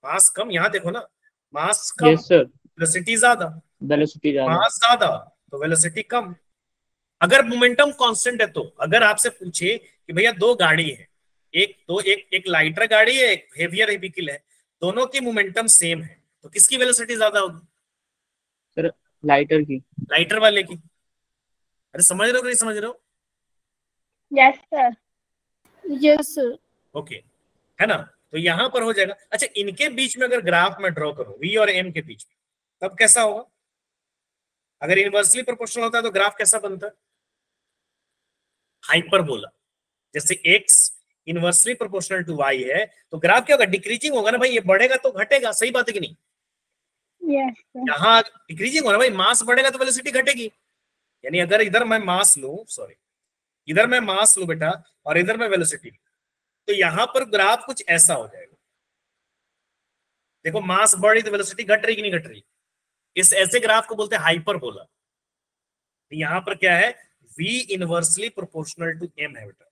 मास कम। यहाँ देखो ना, मास कम, वेलोसिटी ज्यादा, मास ज्यादा तो वेलोसिटी कम। अगर मोमेंटम कांस्टेंट है तो अगर आपसे पूछे कि भैया दो गाड़ी है, एक लाइटर गाड़ी है, एक हेवियर व्हीकल है, दोनों की मोमेंटम सेम है, तो किसकी वेलोसिटी ज्यादा होगी? सर लाइटर की, लाइटर वाले की। अरे समझ रहे हो कि नहीं समझ रहे हो? Yes sir. Yes sir. Okay, है ना। तो यहां पर हो जाएगा। अच्छा, इनके बीच में अगर ग्राफ में ड्रॉ करूं v और m के बीच में, तब कैसा होगा? अगर इनवर्सली प्रोपोर्शनल होता है तो ग्राफ कैसा बनता है? हाइपरबोला। जैसे x inversely proportional to y है तो ग्राफ क्या होगा? डिक्रीजिंग होगा ना भाई, ये बढ़ेगा तो घटेगा। सही बात है कि नहीं? यस। यहाँ डिक्रीजिंग होगा भाई, मास बढ़ेगा तो वेलोसिटी घटेगी। यानी अगर इधर मैं मास लूं, सॉरी इधर मैं मास लूं बेटा और इधर मैं वेलोसिटी, तो यहां पर ग्राफ कुछ ऐसा हो जाएगा। देखो मास बढ़ रही तो वेलोसिटी घट रही कि नहीं घट रही? इस ऐसे ग्राफ को बोलते हैं हाइपरबोला। यहां पर क्या है? v inversely proportional to m है बेटा।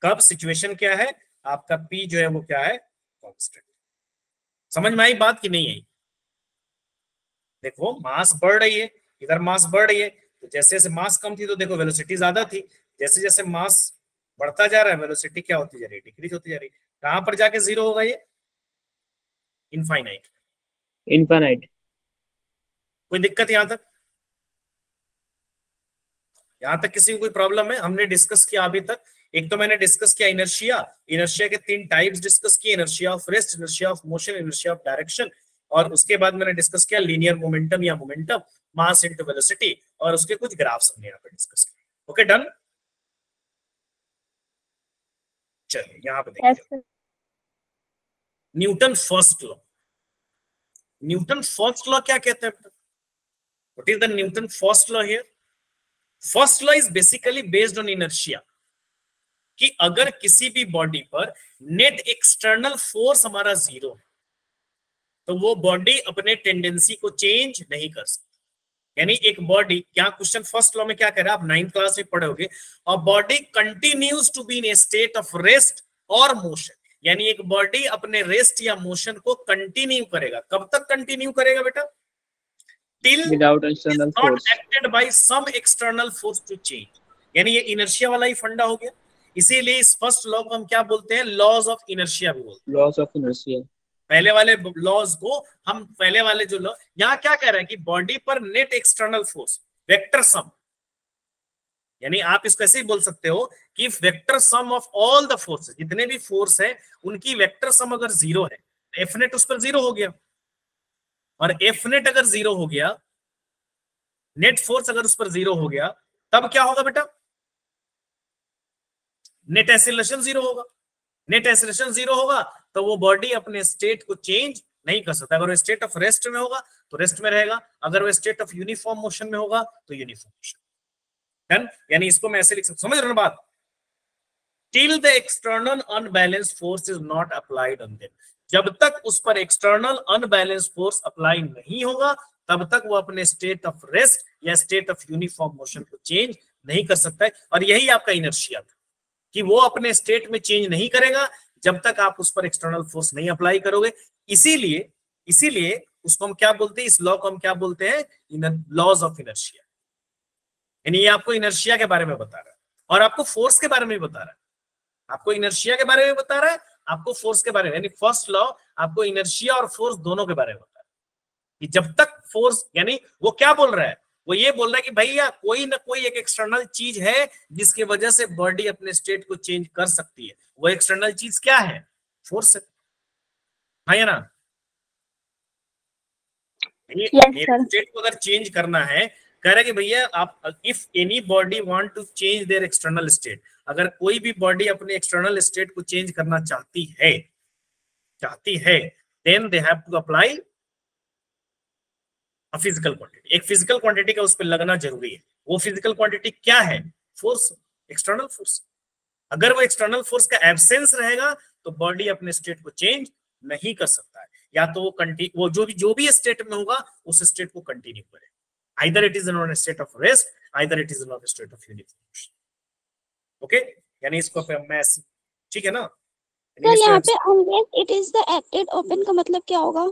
कब? सिचुएशन क्या है आपका? p जो है वो क्या है? कांस्टेंट। समझ में आई बात कि नहीं आई? देखो मास बढ़ रही है, इधर मास बढ़ रही है, तो जैसे जैसे मास कम थी तो देखो वेलोसिटी ज्यादा थी, जैसे जैसे मास बढ़ता जा रहा है वेलोसिटी क्या होती जा रही है? डिक्रीज होती जा रही है। कहां पर जाके जीरो होगा ये? इनफाइनाइट। इनफाइनाइट। कोई दिक्कत यहां तक? यहां तक किसी को कोई प्रॉब्लम है? हमने डिस्कस किया अभी तक। एक तो मैंने डिस्कस किया इनर्शिया, इनर्शिया के 3 टाइप्स डिस्कस किए, inertia of rest, inertia of motion, inertia of direction, और उसके बाद मैंने डिस्कस किया लीनियर मोमेंटम या मोमेंटम, मास इनटू वेलोसिटी, और उसके कुछ ग्राफ्स हमने यहाँ पे डिस्कस किए। Okay done. चलिए यहाँ पे देखिए Newton first law. Newton first law क्या कहते हैं? What is the Newton first law here? First law is basically based on inertia, कि अगर किसी भी बॉडी पर नेट एक्सटर्नल फोर्स हमारा 0 है तो वो बॉडी अपने टेंडेंसी को चेंज नहीं कर सकती। यानी एक बॉडी, क्या क्वेश्चन फर्स्ट लॉ में क्या कह रहा है आप 9th क्लास में पढ़े होगे, और body continues to be in a state of rest और मोशन। यानी एक बॉडी अपने रेस्ट या मोशन को कंटिन्यू करेगा। कब तक कंटिन्यू करेगा बेटा? Till without external force, acted by some external force to change. यानी ये इनर्शिया वाला ही फंडा हो गया। इसीलिए इस फर्स्ट लॉ को हम क्या बोलते हैं? लॉज ऑफ इनर्शिया भी बोलते हैं। Laws of inertia. पहले वाले लॉज को हम, पहले वाले जो लॉ, यहां क्या कह रहा है कि बॉडी पर net external force vector sum, यानी आप इसको ऐसे ही बोल सकते हो कि vector sum of all the forces, जितने भी फोर्स है उनकी वेक्टर सम अगर 0 है, एफ नेट उस पर 0 हो गया, और एफ नेट अगर 0 हो गया, नेट फोर्स अगर उस पर 0 हो गया, तब क्या होगा बेटा? नेट एक्सीलरेशन 0 होगा। नेट एक्सीलरेशन 0 होगा तो वो बॉडी अपने स्टेट को चेंज नहीं कर सकता। अगर वो स्टेट ऑफ रेस्ट में होगा तो रेस्ट में रहेगा, अगर वो स्टेट ऑफ यूनिफॉर्म मोशन में होगा तो यूनिफॉर्म मोशन। डन। यानी इसको मैं ऐसे लिख सकता हूं, समझ रहे हो बात? Till the external unbalanced force is not applied on them, जब तक उस पर एक्सटर्नल अनबैलेंस्ड फोर्स अप्लाई नहीं होगा तब तक वो अपने स्टेट ऑफ रेस्ट या स्टेट ऑफ यूनिफॉर्म मोशन को चेंज नहीं कर सकता है। और यही आपका इनर्शिया था। कि वो अपने स्टेट में चेंज नहीं करेगा जब तक आप उस पर एक्सटर्नल फोर्स नहीं अप्लाई करोगे। इसीलिए उसको हम क्या बोलते हैं, इस लॉ को हम क्या बोलते हैं, लॉज ऑफ इनर्शिया। यानी ये आपको इनर्शिया के बारे में बता रहा है और आपको फोर्स के बारे में बता रहा है। आपको इनर्शिया के बारे में बता रहा है, आपको फोर्स के बारे में, यानी फर्स्ट लॉ आपको इनर्शिया और फोर्स दोनों के बारे में बता रहा है कि जब तक फोर्स, यानी वो क्या बोल रहा है, वो ये बोल रहा है कि भैया कोई ना कोई एक एक्सटर्नल चीज है जिसकी वजह से बॉडी अपने स्टेट को चेंज कर सकती है। वो एक्सटर्नल चीज क्या है, फोर्स है, हाँ या ना। स्टेट को अगर चेंज करना है, कह रहा है कि भैया आप, if any body want to change their external state, अगर कोई भी बॉडी अपने एक्सटर्नल स्टेट को चेंज करना चाहती है then they have to apply a physical quantity. एक फिजिकल क्वांटिटी का उस पर लगना जरूरी है। वो फिजिकल क्वांटिटी क्या है, फोर्स, एक्सटर्नल फोर्स। अगर वो एक्सटर्नल फोर्स का एब्सेंस रहेगा तो बॉडी अपने स्टेट को चेंज नहीं कर सकता है, या तो वो जो भी स्टेट में होगा उस स्टेट को कंटिन्यू करे। Either it is in a state of rest, either it is in a state of uniform motion. Okay? यानी इसको मैं, ठीक है ना। तो यहाँ पे unless it is the acted upon का मतलब क्या होगा?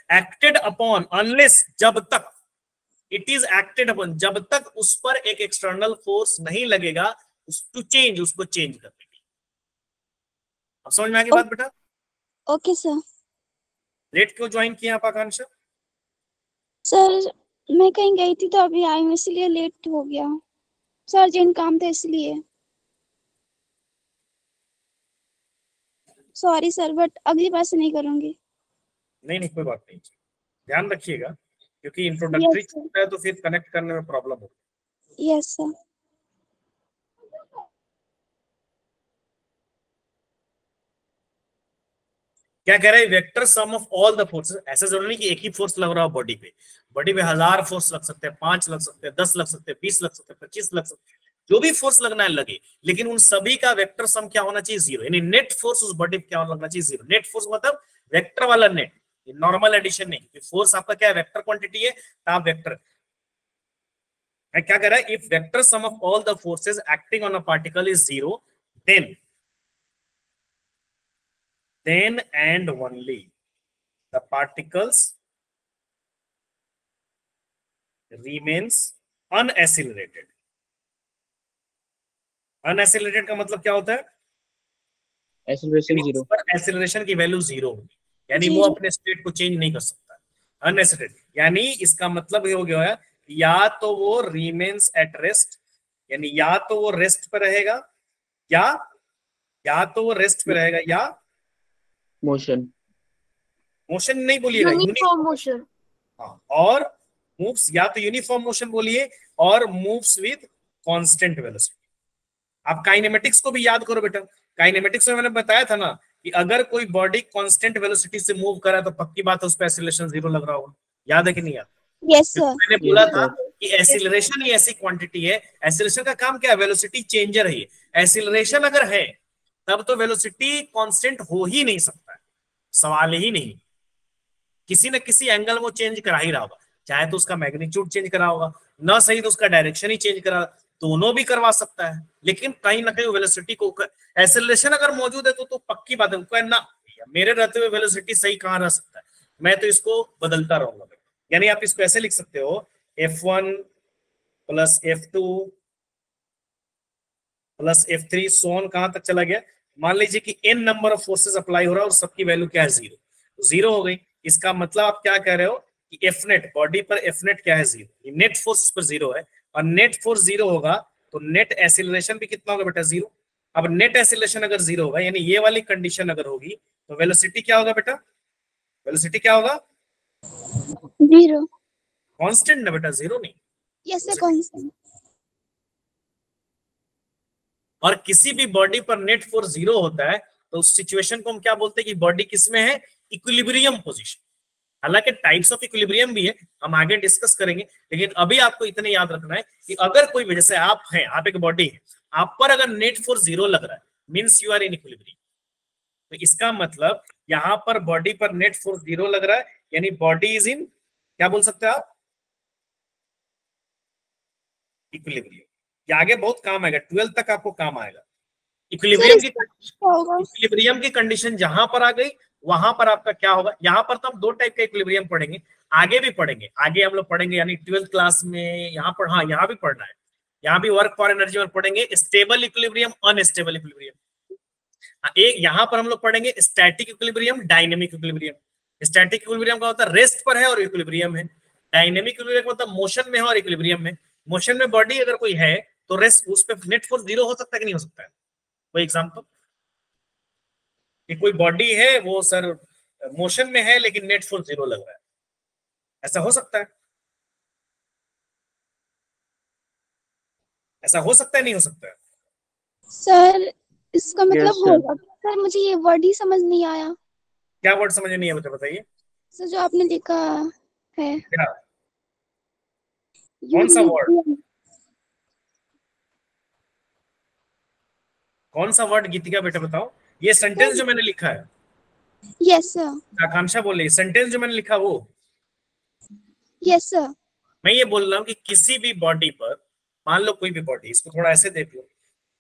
Acted upon, unless, जब तक, it is acted upon, जब तक उस पर एक एक्सटर्नल फोर्स नहीं लगेगा टू चेंज, उसको चेंज करने की। अब समझ में आ गई बात बेटा? Okay sir. लेट क्यों ज्वाइन किया आप आकांक्षा? सर मैं कहीं गई थी तो अभी आई हूँ, इसलिए लेट हो गया सर, अर्जेंट काम था इसलिए। सॉरी सर, बट अगली बार से नहीं करूंगी। नहीं कोई बात नहीं, ध्यान रखिएगा क्योंकि इंट्रोडक्टरी छूटता है तो फिर कनेक्ट करने में प्रॉब्लम होगी। Yes sir. क्या कह रहा है, vector sum of all the forces. ऐसा जरूरी नहीं कि एक ही फोर्स लग रहा हो बॉडी पे 1000 फोर्स लग सकते हैं, 5 लग सकते हैं, 10 लग सकते हैं, 20 लग सकते हैं, 25 लग सकते हैं, जो भी फोर्स लगना है लगे, लेकिन उन सभी का वेक्टर सम क्या होना चाहिए, 0। यानी नेट फोर्स उस बॉडी पे क्या लगना चाहिए, 0। नेट फोर्स मतलब वेक्टर वाला नेट, नॉर्मल एडिशन नहीं। फोर्स आपका क्या है, वेक्टर क्वांटिटी है, तो आप वेक्टर क्या कह रहा है, if vector sum of all the forces acting on a particle is 0 then and only the particles remains unaccelerated। अनएसिलरेटेड का मतलब क्या होता है, एक्सीलरेशन 0, एक्सीलरेशन की वैल्यू 0 होगी, यानी वो अपने स्टेट को चेंज नहीं कर सकता। अनएसिलरेटेड यानी इसका मतलब ये हो गया है, या तो वो रिमेन्स एट रेस्ट, यानी या तो वो रेस्ट पे रहेगा, या तो वो रेस्ट पे रहेगा, या मोशन नहीं बोलिएगा, यूनिफॉर्म मोशन। हाँ, और मूव्स, या तो यूनिफॉर्म मोशन बोलिए, और मूव्स विद कांस्टेंट वेलोसिटी। आप काइनेमेटिक्स को भी याद करो बेटा। काइनेमेटिक्स में मैंने बताया था ना कि अगर कोई बॉडी कांस्टेंट वेलोसिटी से मूव कर रहा है तो पक्की बात है उस पर एक्सीलरेशन 0 लग रहा होगा। याद है कि नहीं याद? Yes sir. मैंने बोला था कि एक्सीलरेशन ही ऐसी क्वांटिटी है, एक्सीलरेशन का काम क्या है, वेलोसिटी चेंजर है। एक्सीलरेशन अगर है तब तो वेलोसिटी कांस्टेंट हो ही नहीं सकता है, सवाल ही नहीं। किसी न किसी एंगल में चेंज करा ही रहा होगा, चाहे तो उसका मैग्नीट्यूड चेंज करा होगा, ना सही तो उसका डायरेक्शन ही चेंज करा, दोनों भी करवा सकता है, लेकिन कहीं ना कहीं वेलोसिटी को, एक्सीलरेशन अगर मौजूद है तो पक्की बात है ना, मेरे रहते हुए वेलोसिटी सही कहां रह सकता है, मैं तो इसको बदलता रहूंगा। यानी आप इसको ऐसे लिख सकते हो, F1 plus F2 plus F3 सोन कहां तक चला गया। मान लीजिए कि n number of forces apply हो रहा है और सबकी वैल्यू क्या है, 0 हो गई। इसका मतलब आप क्या कह रहे हो कि F नेट, बॉडी पर F नेट क्या है, 0। नेट फोर्स पर 0 है, और नेट फोर्स 0 होगा तो नेट एक्सीलरेशन भी कितना होगा बेटा, 0। अब नेट एक्सीलरेशन अगर 0 होगा, यानी ये वाली कंडीशन अगर होगी तो वेलोसिटी क्या होगा बेटा, वेलोसिटी क्या होगा, 0 कांस्टेंट ना बेटा, 0 नहीं। Yes sir, constant. और किसी भी बॉडी पर नेट फोर्स 0 होता है तो उस सिचुएशन को हम क्या बोलते हैं कि बॉडी किसमें है, इक्विलिब्रियम पोजीशन। हालांकि टाइप्स ऑफ इक्विलिब्रियम भी है, हम आगे डिस्कस करेंगे, लेकिन अभी आपको इतने याद रखना है कि अगर कोई वजह से आप हैं, आप एक बॉडी है, आप पर अगर नेट फोर्स 0 लग रहा है, means you are in equilibrium. तो इसका मतलब यहां पर बॉडी पर नेट फोर्स 0 लग रहा है, यानी बॉडी इज इन, क्या बोल सकते हैं आप, इक्विलिब्रियम। ये आगे बहुत काम आएगा, 12 तक आपको काम आएगा। इक्विलिब्रियम की कंडीशन जहां पर आ गई वहां पर आपका क्या होगा। यहां पर तो हम दो टाइप का इक्विलिब्रियम पढ़ेंगे, आगे भी पढ़ेंगे, आगे हम लोग पढ़ेंगे यानी 12th क्लास में यहाँ पर, हाँ यहाँ भी पढ़ना है, यहाँ भी वर्क फॉर एनर्जी में पढ़ेंगे स्टेबल इक्विलिब्रियम, अनस्टेबल इक्विलिब्रियम। एक यहाँ पर हम लोग पढ़ेंगे static equilibrium, dynamic equilibrium. Static equilibrium का होता है रेस्ट पर है और इक्विलिब्रियम है। डायनेमिक इक्विलिब्रियम मतलब मोशन में है और इक्विलिब्रियम में। मोशन में बॉडी अगर कोई है तो रेस्ट, उस पर नेट फोर्स 0 हो सकता है कि नहीं हो सकता है। कोई एग्जांपल कि कोई बॉडी है वो सर मोशन में है लेकिन नेट फोर्स 0 लग रहा है, ऐसा हो सकता है? ऐसा हो सकता है नहीं हो सकता है? सर इसका मतलब Yes, sir. होगा सर, मुझे ये वर्ड ही समझ नहीं आया। क्या वर्ड समझ नहीं आया बताइए। सर जो आपने लिखा है क्या, कौन सा वर्ड, कौन सा वर्ड गीतिका बेटा बताओ। ये सेंटेंस जो मैंने लिखा है, यस सर। आकांक्षा बोल रही है सेंटेंस जो मैंने लिखा वो, यस सर। मैं ये बोल रहा हूँ कि किसी भी बॉडी पर, मान लो कोई भी बॉडी, इसको थोड़ा ऐसे देख लो,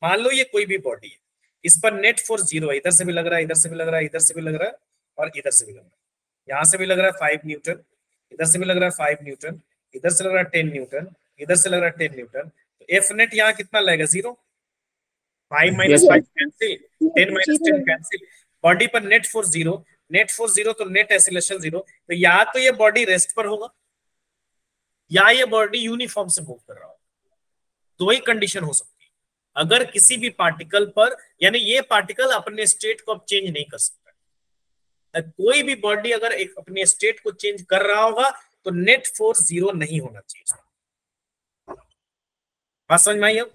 मान लो ये कोई भी बॉडी है, इस पर नेट फोर्स 0 है, इधर से भी लग रहा है, इधर से भी लग रहा है, इधर से भी लग रहा है और इधर से भी लग रहा है। यहाँ से भी लग रहा है 5 न्यूटन, इधर से भी लग रहा है 5 न्यूटन, इधर से लग रहा है 10 न्यूटन, इधर से लग रहा है 10 न्यूटन। तो एफ नेट यहाँ कितना लगेगा 0, 5 - 5 कैंसिल, 10 - 10 कैंसिल। बॉडी पर नेट फोर्स 0, नेट फोर्स 0 तो नेट एक्सीलरेशन 0। तो या तो ये बॉडी रेस्ट पर होगा या ये बॉडी यूनिफॉर्म से मूव कर रहा होगा, दो ही कंडीशन हो सकती है। अगर किसी भी पार्टिकल पर, यानी ये पार्टिकल अपने स्टेट को अब चेंज नहीं कर सकता, कोई भी बॉडी अगर एक अपने स्टेट को चेंज कर रहा होगा तो नेट फोर्स 0 नहीं होना चाहिए। बात समझ में आई अब?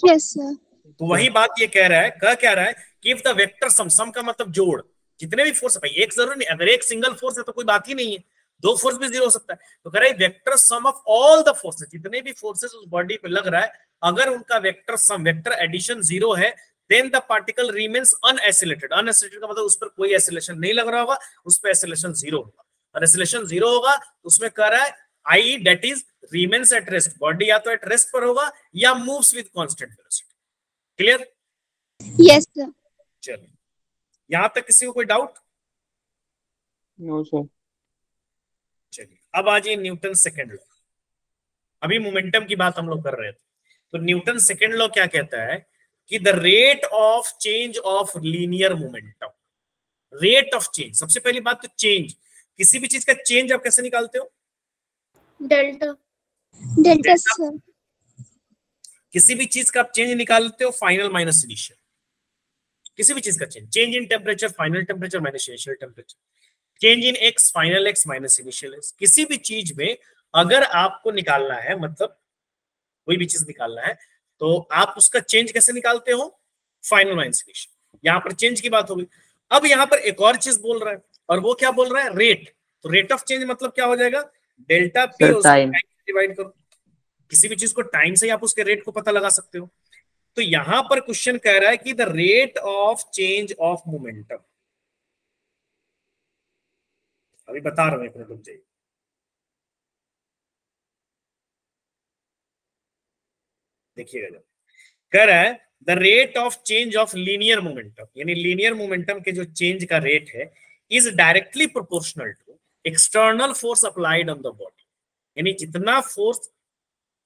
Yes sir. तो वही बात ये कह रहा है, क्या रहा है कि इफ द वेक्टर सम का मतलब जोड़, जितने भी फोर्स है भाई, एक जरूरी नहीं, अगर एक सिंगल फोर्स है तो कोई बात ही नहीं है, दो फोर्स भी 0 हो सकता है। तो कह रहा है vector sum of all the forces, जितने भी फोर्सेस उस बॉडी पे लग रहा है, अगर उनका वेक्टर सम, वेक्टर एडिशन 0 है, देन द पार्टिकल रिमेन्स अनएसिलेटेड। अनएसिलेटेड का मतलब उस पर कोई एसिलेशन नहीं लग रहा होगा, उस पर एसिलेशन 0 होगा। और एसिलेशन 0 होगा तो उसमें कह रहा है I that is remains at rest, body या तो एट रेस्ट पर होगा या moves with constant velocity. Clear? Yes sir. चलिए, यहां तक किसी को कोई डाउट? No sir. चलिए अब आ जाइए न्यूटन सेकेंड लॉ। अभी मोमेंटम की बात हम लोग कर रहे थे, तो न्यूटन सेकेंड लॉ क्या कहता है कि the rate of change of linear momentum, rate of change. सबसे पहली बात तो चेंज, किसी भी चीज का चेंज आप कैसे निकालते हो? डेल्टा। Delta sir. किसी भी चीज का आप चेंज निकालते हो फाइनल माइनस इनिशियल। किसी भी चीज का change in temperature final temperature minus initial temperature, change in x final x minus initial x. किसी भी चीज में अगर आपको निकालना है, मतलब कोई भी चीज निकालना है, तो आप उसका चेंज कैसे निकालते हो? Final minus initial. यहां पर चेंज की बात होगी। अब यहां पर एक और चीज बोल रहा है, और वो क्या बोल रहा है? रेट। तो रेट ऑफ चेंज मतलब क्या हो जाएगा? डेल्टा पी डिवाइड करो। किसी भी चीज को टाइम से आप उसके रेट को पता लगा सकते हो। तो यहां पर क्वेश्चन कह रहा है कि the rate of change of momentum, अभी बता रहा हूं, एक मिनट रुक जाइए। देखिएगा जब कह रहा है the rate of change of linear momentum, यानी लीनियर मोमेंटम के जो चेंज का रेट है is directly proportional to external force applied on the body. यानी जितना फोर्स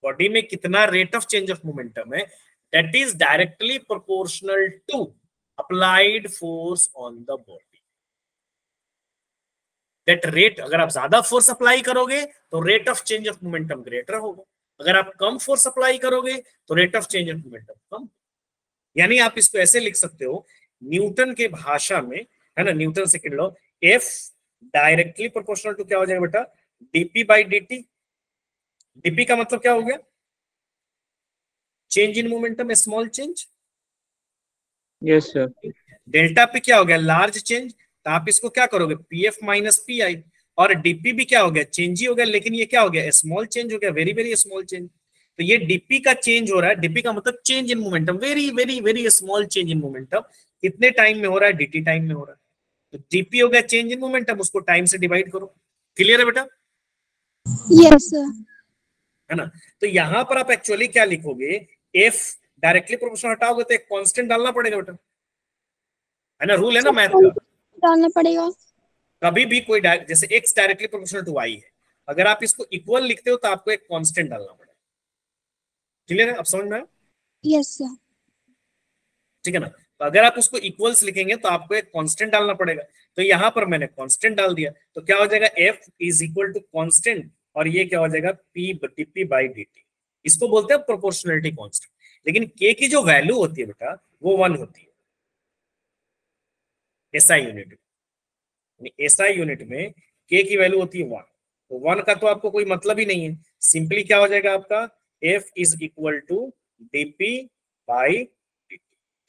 बॉडी में, कितना rate of change of momentum है, that is directly proportional to applied force on the body. That rate, अगर आप ज्यादा फोर्स अप्लाई करोगे तो rate of change of momentum greater होगा, अगर आप कम फोर्स अप्लाई करोगे तो rate of change of momentum कम। यानी आप इसको ऐसे लिख सकते हो न्यूटन के भाषा में, है ना, Newton second law, F directly proportional to क्या हो जाएगा बेटा? DP by DT. डीपी का मतलब क्या हो गया? Change in momentum, small change. Yes sir. Delta पे क्या हो गया? Large change. तो आप इसको क्या करोगे? PF minus P I. और डीपी भी क्या हो गया? चेंज ही हो गया, लेकिन ये क्या हो गया? स्मॉल चेंज हो गया, वेरी वेरी स्मॉल चेंज। तो ये डीपी का चेंज हो रहा है, डीपी का मतलब change in momentum, very very very small change in momentum. कितने टाइम में हो रहा है? डीटी टाइम में हो रहा है। तो डीपी हो गया चेंज इन मोमेंटम, उसको टाइम से डिवाइड करो। क्लियर है बेटा? Yes sir. है ना? तो यहां पर आप एक्चुअली क्या लिखोगे? एफ डायरेक्टली प्रोपोर्शनल हटाओगे तो एक कांस्टेंट डालना पड़ेगा बेटा, है ना, रूल है ना मैथ का, डालना पड़ेगा। कभी भी कोई जैसे x directly proportional to y है, अगर आप इसको इक्वल लिखते हो तो आपको एक कांस्टेंट डालना पड़ेगा। क्लियर है, अब समझ में आया? Yes sir. ठीक है ना, तो अगर आप उसको इक्वल्स लिखेंगे तो आपको एक कांस्टेंट डालना पड़ेगा। तो यहां पर मैंने कांस्टेंट डाल दिया, तो क्या हो जाएगा, f is equal to constant, और ये क्या हो जाएगा, p dp बाई dt। इसको बोलते हैं प्रोपोर्शनलिटी कांस्टेंट। लेकिन k की जो वैल्यू होती है बेटा वो 1 होती है SI यूनिट में। SI यूनिट में k की वैल्यू होती है 1, तो 1 का तो आपको कोई मतलब ही नहीं है। सिंपली क्या हो जाएगा आपका, f is equal to dp by dt।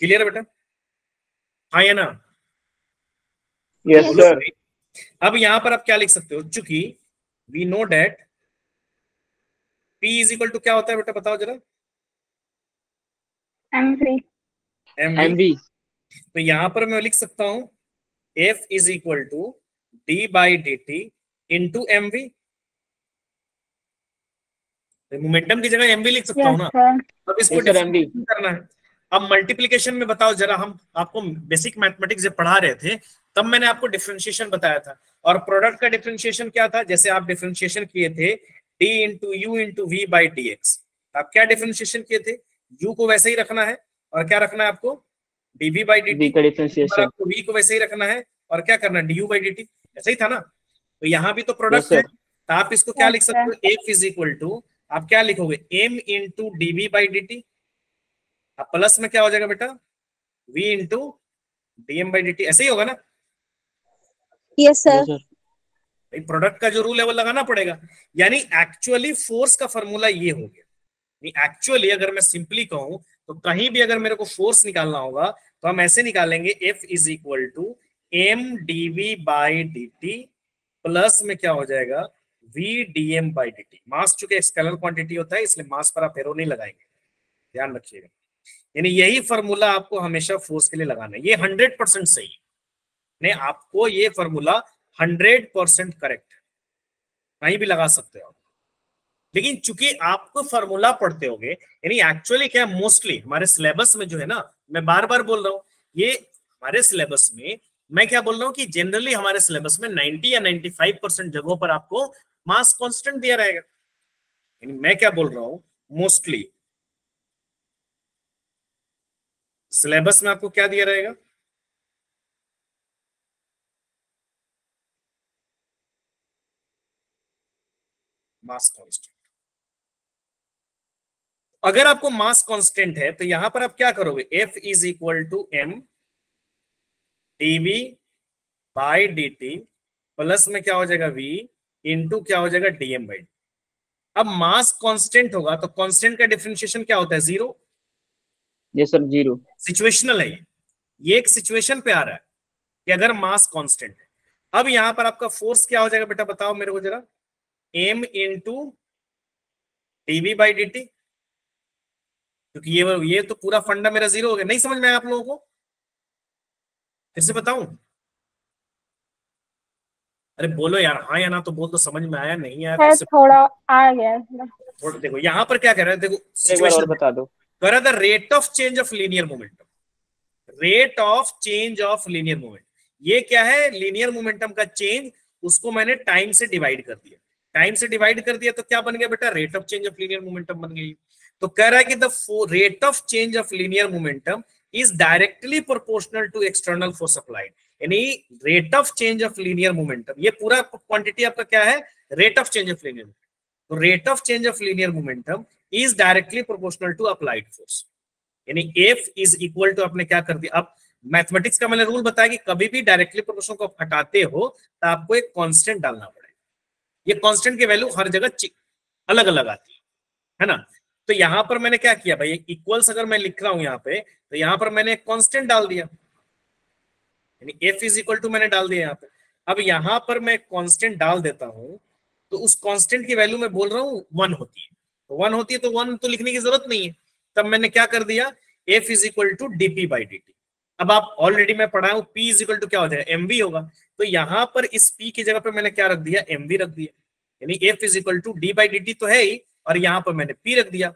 Clear है बेटा? हाँ या ना? Yes sir. अब यहां पर आप क्या लिख सकते हो, चूंकि we know that P is equal to क्या होता है बेटा, बताओ जरा। mv। MV। तो यहां पर मैं लिख सकता हूं F is equal to d by d t into m v. Momentum की जगह mv लिख सकता हूं ना। अब इसको Yes, sir, MV डिफरेंशिएट करना है। अब मल्टीप्लिकेशन में बताओ जरा, हम आपको बेसिक मैथमेटिक्स जब पढ़ा रहे थे तब मैंने आपको डिफरेंशिएशन बताया था, और प्रोडक्ट का डिफरेंशिएशन क्या था, जैसे आप डिफरेंशिएशन किए थे d into u into v by d x. आप क्या डिफरेंशिएशन किए थे, u को वैसे ही रखना है, और क्या रखना है आपको, dv बाई डी D का डिफरेंशिएशन। आपको v को वैसे ही रखना है, और क्या करना है, du बाई dt। ऐसा ही था ना। तो यहाँ भी तो Yes, प्रोडक्ट sir. है, तो आप इसको क्या लिख सकते हो, f इज इक्वल टू, आप क्या लिखोगे, m into dv by dt। अब प्लस में क्या हो जाएगा बेटा, v into dm by dt। ऐसे ही होगा ना। Yes Yes, sir. sir. Product का जो रूल है वो लगाना पड़ेगा। यानी एक्चुअली फोर्स का फॉर्मूला ये हो गया। एक्चुअली अगर मैं सिंपली कहूं तो कहीं भी अगर मेरे को फोर्स निकालना होगा तो हम ऐसे निकालेंगे, F is equal to m d v by d t plus में क्या हो जाएगा, v dm by dt। Mass चूंकि स्केलर क्वांटिटी होता है इसलिए मास पर आप एरो नहीं लगाएंगे, ध्यान रखिएगा। यानी यही फॉर्मूला आपको हमेशा फोर्स के लिए लगाना है। ये 100% सही है, नहीं आपको ये फॉर्मूला 100% करेक्ट है, कहीं भी लगा सकते हो। लेकिन चूंकि आपको फॉर्मूला पढ़ते होगे, यानी एक्चुअली क्या मोस्टली हमारे सिलेबस में जो है ना, मैं बार बार बोल रहा हूं, ये हमारे सिलेबस में मैं क्या बोल रहा हूं कि जनरली हमारे सिलेबस में 90 या 95% जगहों पर आपको मास कांस्टेंट दिया रहेगा। यानी मैं क्या बोल रहा हूं, मोस्टली सिलेबस में आपको क्या दिया रहेगा, मास कांस्टेंट। अगर आपको मास कांस्टेंट है तो यहां पर आप क्या करोगे, F is equal to m d v by d t plus में क्या हो जाएगा, v इंटू क्या हो जाएगा, dm बाई dt। अब मास कांस्टेंट होगा तो कांस्टेंट का डिफरेंशिएशन क्या होता है, 0। Yes, sir. 0। सिचुएशनल है ये एक सिचुएशन पे आ रहा है कि अगर मास कांस्टेंट है। अब यहां पर आपका फोर्स क्या हो जाएगा बेटा, बताओ मेरे को जरा, m into d v by d t, क्योंकि ये तो पूरा फंडा मेरा 0 हो गया। नहीं समझ में आया आप लोगों को, फिर से बताऊं? अरे बोलो यार, हाँ या ना तो बोल, तो समझ में आया, नहीं आया तो थोड़ा आ गया। थोड़ा देखो यहाँ पर क्या कह रहा है, देखो एक बार और बता दो। कह रहा था rate of change of linear momentum, rate of change of linear moment. ये क्या है, लीनियर मोमेंटम का चेंज, उसको मैंने टाइम से डिवाइड कर दिया। टाइम से डिवाइड कर दिया तो क्या बन गया बेटा, rate of change of linear momentum बन गई। तो कह रहा है कि the rate of change of linear momentum is directly proportional to external force applied. यानी rate of change of linear momentum, ये पूरा क्वांटिटी आपका क्या है, rate of change of linear. तो rate of change of linear momentum is directly proportional to applied force. यानी F is equal to, आपने क्या कर दिया, अब मैथमेटिक्स का मैंने रूल बताया कि कभी भी डायरेक्टली प्रोपोर्शनल को हटाते हो तो आपको एक कांस्टेंट डालना पड़ेगा। ये कांस्टेंट की वैल्यू हर जगह अलग अलग आती है ना। तो यहां पर मैंने क्या किया भाई, इक्वल्स अगर मैं लिख रहा हूं यहाँ पे, तो यहां पर मैंने एक कांस्टेंट डाल दिया, यानी F इज इक्वल टू मैंने डाल दिया यहाँ पे। अब यहां पर मैं कांस्टेंट डाल देता हूं तो उस कांस्टेंट की वैल्यू मैं बोल रहा हूं 1 होती है, तो 1 होती है तो 1 तो लिखने की जरूरत नहीं है। तब मैंने क्या कर दिया, F is equal to d p by d t. अब आप ऑलरेडी मैं पढ़ा हूं, P इज इक्वल टू क्या हो जाएगा, mv होगा। तो यहां पर इस P की जगह पे मैंने क्या रख दिया, mv रख दिया। यानी F is equal to d by d t तो है ही, और यहाँ पर मैंने P रख दिया,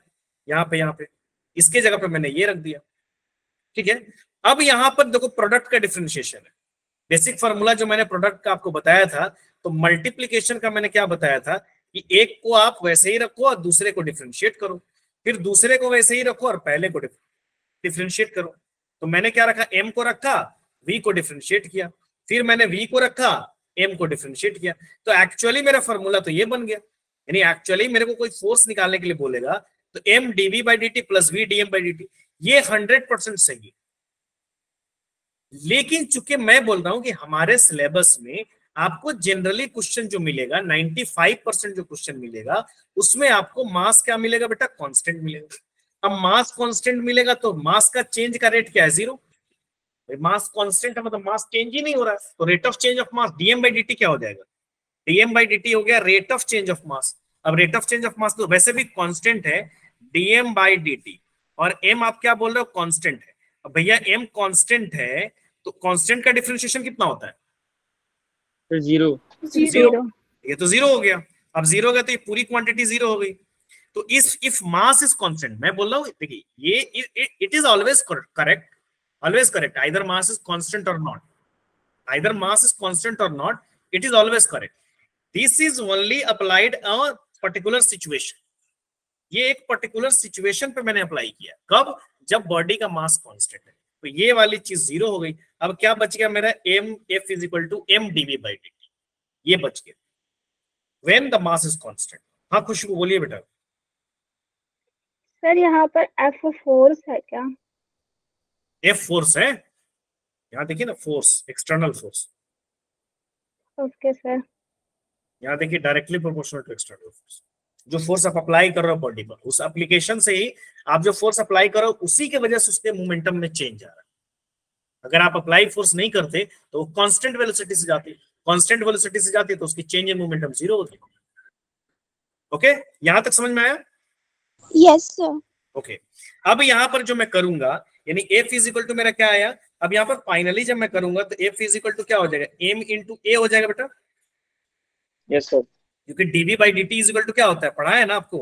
यहाँ पे इसके जगह पे मैंने ये रख दिया, ठीक है। अब यहां पर देखो प्रोडक्ट का डिफरेंशिएशन है। बेसिक फार्मूला जो मैंने प्रोडक्ट का आपको बताया था, तो मल्टीप्लीकेशन का मैंने क्या बताया था कि एक को आप वैसे ही रखो और दूसरे को डिफरेंशिएट करो, फिर दूसरे को वैसे ही रखो और पहले को डिफरेंशिएट करो। तो मैंने क्या रखा, m को रखा, v को डिफरेंशिएट किया, फिर मैंने v को रखा, m को डिफरेंशिएट किया। तो एक्चुअली मेरा फार्मूला तो ये बन गया। यानी एक्चुअली मेरे को कोई फोर्स निकालने के लिए बोलेगा तो m dv/dt plus v dm/dt, ये 100% सही है। लेकिन चूंकि मैं बोल रहा हूं कि हमारे सिलेबस में आपको जनरली क्वेश्चन जो मिलेगा 95% जो क्वेश्चन मिलेगा उसमें आपको मास क्या मिलेगा बेटा, कांस्टेंट मिलेगा। अब मास कांस्टेंट मिलेगा तो मास का चेंज का रेट क्या है, 0। मास कांस्टेंट है मतलब मास चेंज ही नहीं हो रहा है, तो rate of change of mass dm/dt क्या हो जाएगा, dm/dt हो गया rate of change of mass. अब rate of change of mass तो वैसे भी कांस्टेंट है dm/dt, और m आप क्या बोल रहे हो, कांस्टेंट है। अब भैया m कांस्टेंट है तो कांस्टेंट का डिफरेंशिएशन कितना होता है, फिर 0। 0। ये तो 0 हो गया। अब 0 हो गया तो ये पूरी क्वांटिटी 0 हो गई। तो इफ मास इज कांस्टेंट, मैं बोल रहा हूं देखिए ये it is always correct, always correct, either mass is constant or not, either mass is constant or not, it is always correct. This is only applied a particular situation. ये एक particular situation पे मैंने apply किया, कब, जब body का मास constant है। तो ये वाली चीज 0 हो गई। अब क्या बच गया मेरा, mf is equal to m dv/dt, ये बच गया when the mass is constant। हाँ खुशबू बोलिए बेटा। सर यहाँ पर F फोर्स है क्या? F फोर्स है, यहाँ देखिए ना, force, external force. Okay sir. यहाँ देखिए directly proportional to external force. जो फोर्स आप अप्लाई कर रहे हो बॉडी पर, उस एप्लीकेशन से ही आप जो फोर्स अप्लाई करो उसी की वजह से उसके मोमेंटम में चेंज आ रहा है। अगर आप अप्लाई फोर्स नहीं करते तो कांस्टेंट वेलोसिटी से जाती, कांस्टेंट वेलोसिटी से जाती तो उसकी चेंज इन मोमेंटम 0 होती। ओके, यहां तक समझ में आया? Yes sir. ओके, अब यहां पर जो मैं करूंगा, यानी F इज इक्वल टू मेरा क्या आया, अब यहां पर फाइनली जब मैं करूंगा तो F इज इक्वल टू क्या हो जाएगा, m इंटू a हो जाएगा बेटा। Yes sir. क्योंकि dv/dt इज इक्वल टू क्या होता है, पढ़ा है ना आपको?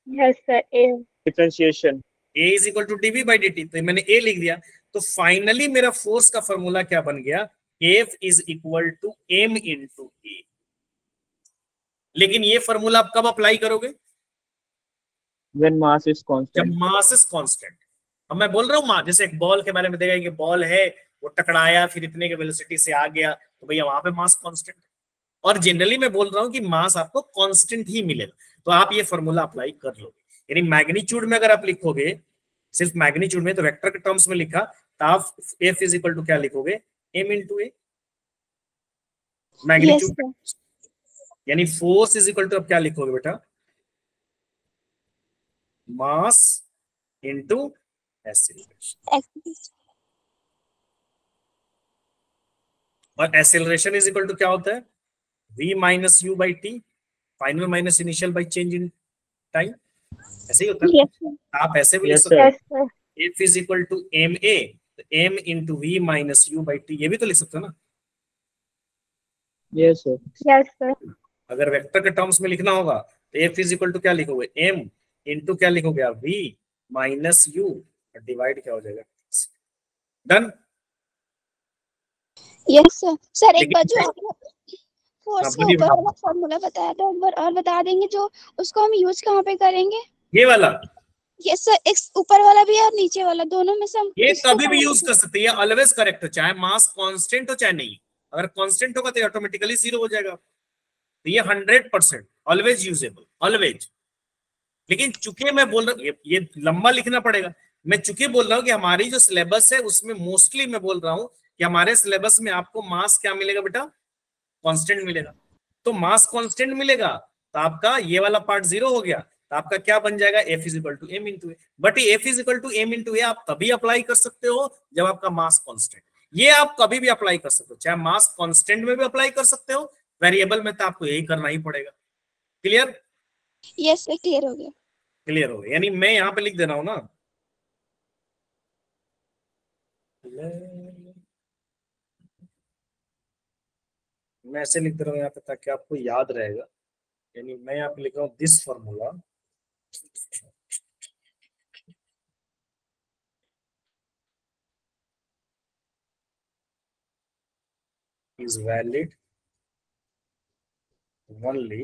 Yes sir, a। Differentiation a is equal to dv/dt, तो मैंने a लिख दिया। तो फाइनली मेरा फोर्स का फॉर्मूला क्या बन गया, F is equal to m into a। लेकिन ये फॉर्मूला आप कब अप्लाई करोगे, व्हेन मास इज जब कांस्टेंट। Mass is constant. अब मैं बोल रहा हूँ जैसे एक बॉल के बारे में देखा कि बॉल है, वो टकराया, फिर इतने के वेलोसिटी से आ गया, तो भैया वहां पे मास कांस्टेंट। और जनरली मैं बोल रहा हूँ कि मास आपको कांस्टेंट ही मिलेगा, तो आप ये फॉर्मूला अप्लाई कर लोगे। यानी मैग्नीट्यूड में अगर आप लिखोगे, सिर्फ मैग्नीट्यूड में, तो वेक्टर के टर्म्स में लिखा तो आप F इज इक्वल टू क्या लिखोगे, m इंटू ए मैग्नीट्यूड। यानी फोर्स इज इक्वल टू अब क्या लिखोगे बेटा, मास इंटू एक्सीलरेशन। और एक्सीलरेशन इज इक्वल टू क्या होता है, v minus u by T, final minus initial by change in time. ऐसे ही होता है। yes, आप ऐसे भी लिख Yes, सकते sir. हैं, yes, F is equal to m A, m into v minus u by t, ये भी तो लिख सकते हो ना। Yes sir. yes, sir. अगर वेक्टर के टर्म्स में लिखना होगा तो F इज इक्वल टू क्या लिखोगे, m इंटू क्या लिखोगे आप, v माइनस यू, डिवाइड क्या हो जाएगा, डन। Yes sir. सर एक लेकिन- बार जो आपने फोर्स का बोलिए ऊपर बेटा। वाला फॉर्मूला बताया था, एक बार और बता देंगे, जो उसको हम यूज कहाँ पे करेंगे? ये वाला, यस सर, एक ऊपर वाला भी और नीचे वाला, दोनों में से हम ये किसको कभी भी करेंगे? यूज कर सकते हैं, ये ऑलवेज करेक्ट है, चाहे मास कांस्टेंट हो चाहे नहीं। अगर कांस्टेंट होगा तो ऑटोमेटिकली 0 हो जाएगा। तो ये 100% ऑलवेज यूजेबल, ऑलवेज। लेकिन चूंकि मैं बोल रहा हूँ, ये लंबा लिखना पड़ेगा, मैं चूंकि बोल रहा हूँ कि हमारी जो सिलेबस है उसमें मोस्टली मैं बोल रहा हूँ कि हमारे सिलेबस में आपको मास क्या मिलेगा बेटा, कांस्टेंट मिलेगा। तो मास कांस्टेंट मिलेगा तो आपका ये वाला पार्ट 0 हो गया, तो आपका क्या बन जाएगा, F is equal to m into a. But F is equal to m into a आप तभी अप्लाई कर सकते हो जब आपका मास कांस्टेंट। ये आप कभी भी अप्लाई कर सकते हो, चाहे मास कांस्टेंट में भी अप्लाई कर सकते हो, वेरिएबल में तो आपको यही करना ही पड़ेगा। क्लियर? यस सर, क्लियर हो गया। क्लियर हो गया। यानी मैं यहाँ पे लिख दे रहा हूं ना, मैं ऐसे लिख दे रहा हूँ यहाँ पे ताकि आपको याद रहेगा। यानी मैं यहाँ पे लिख रहा हूँ this formula is valid only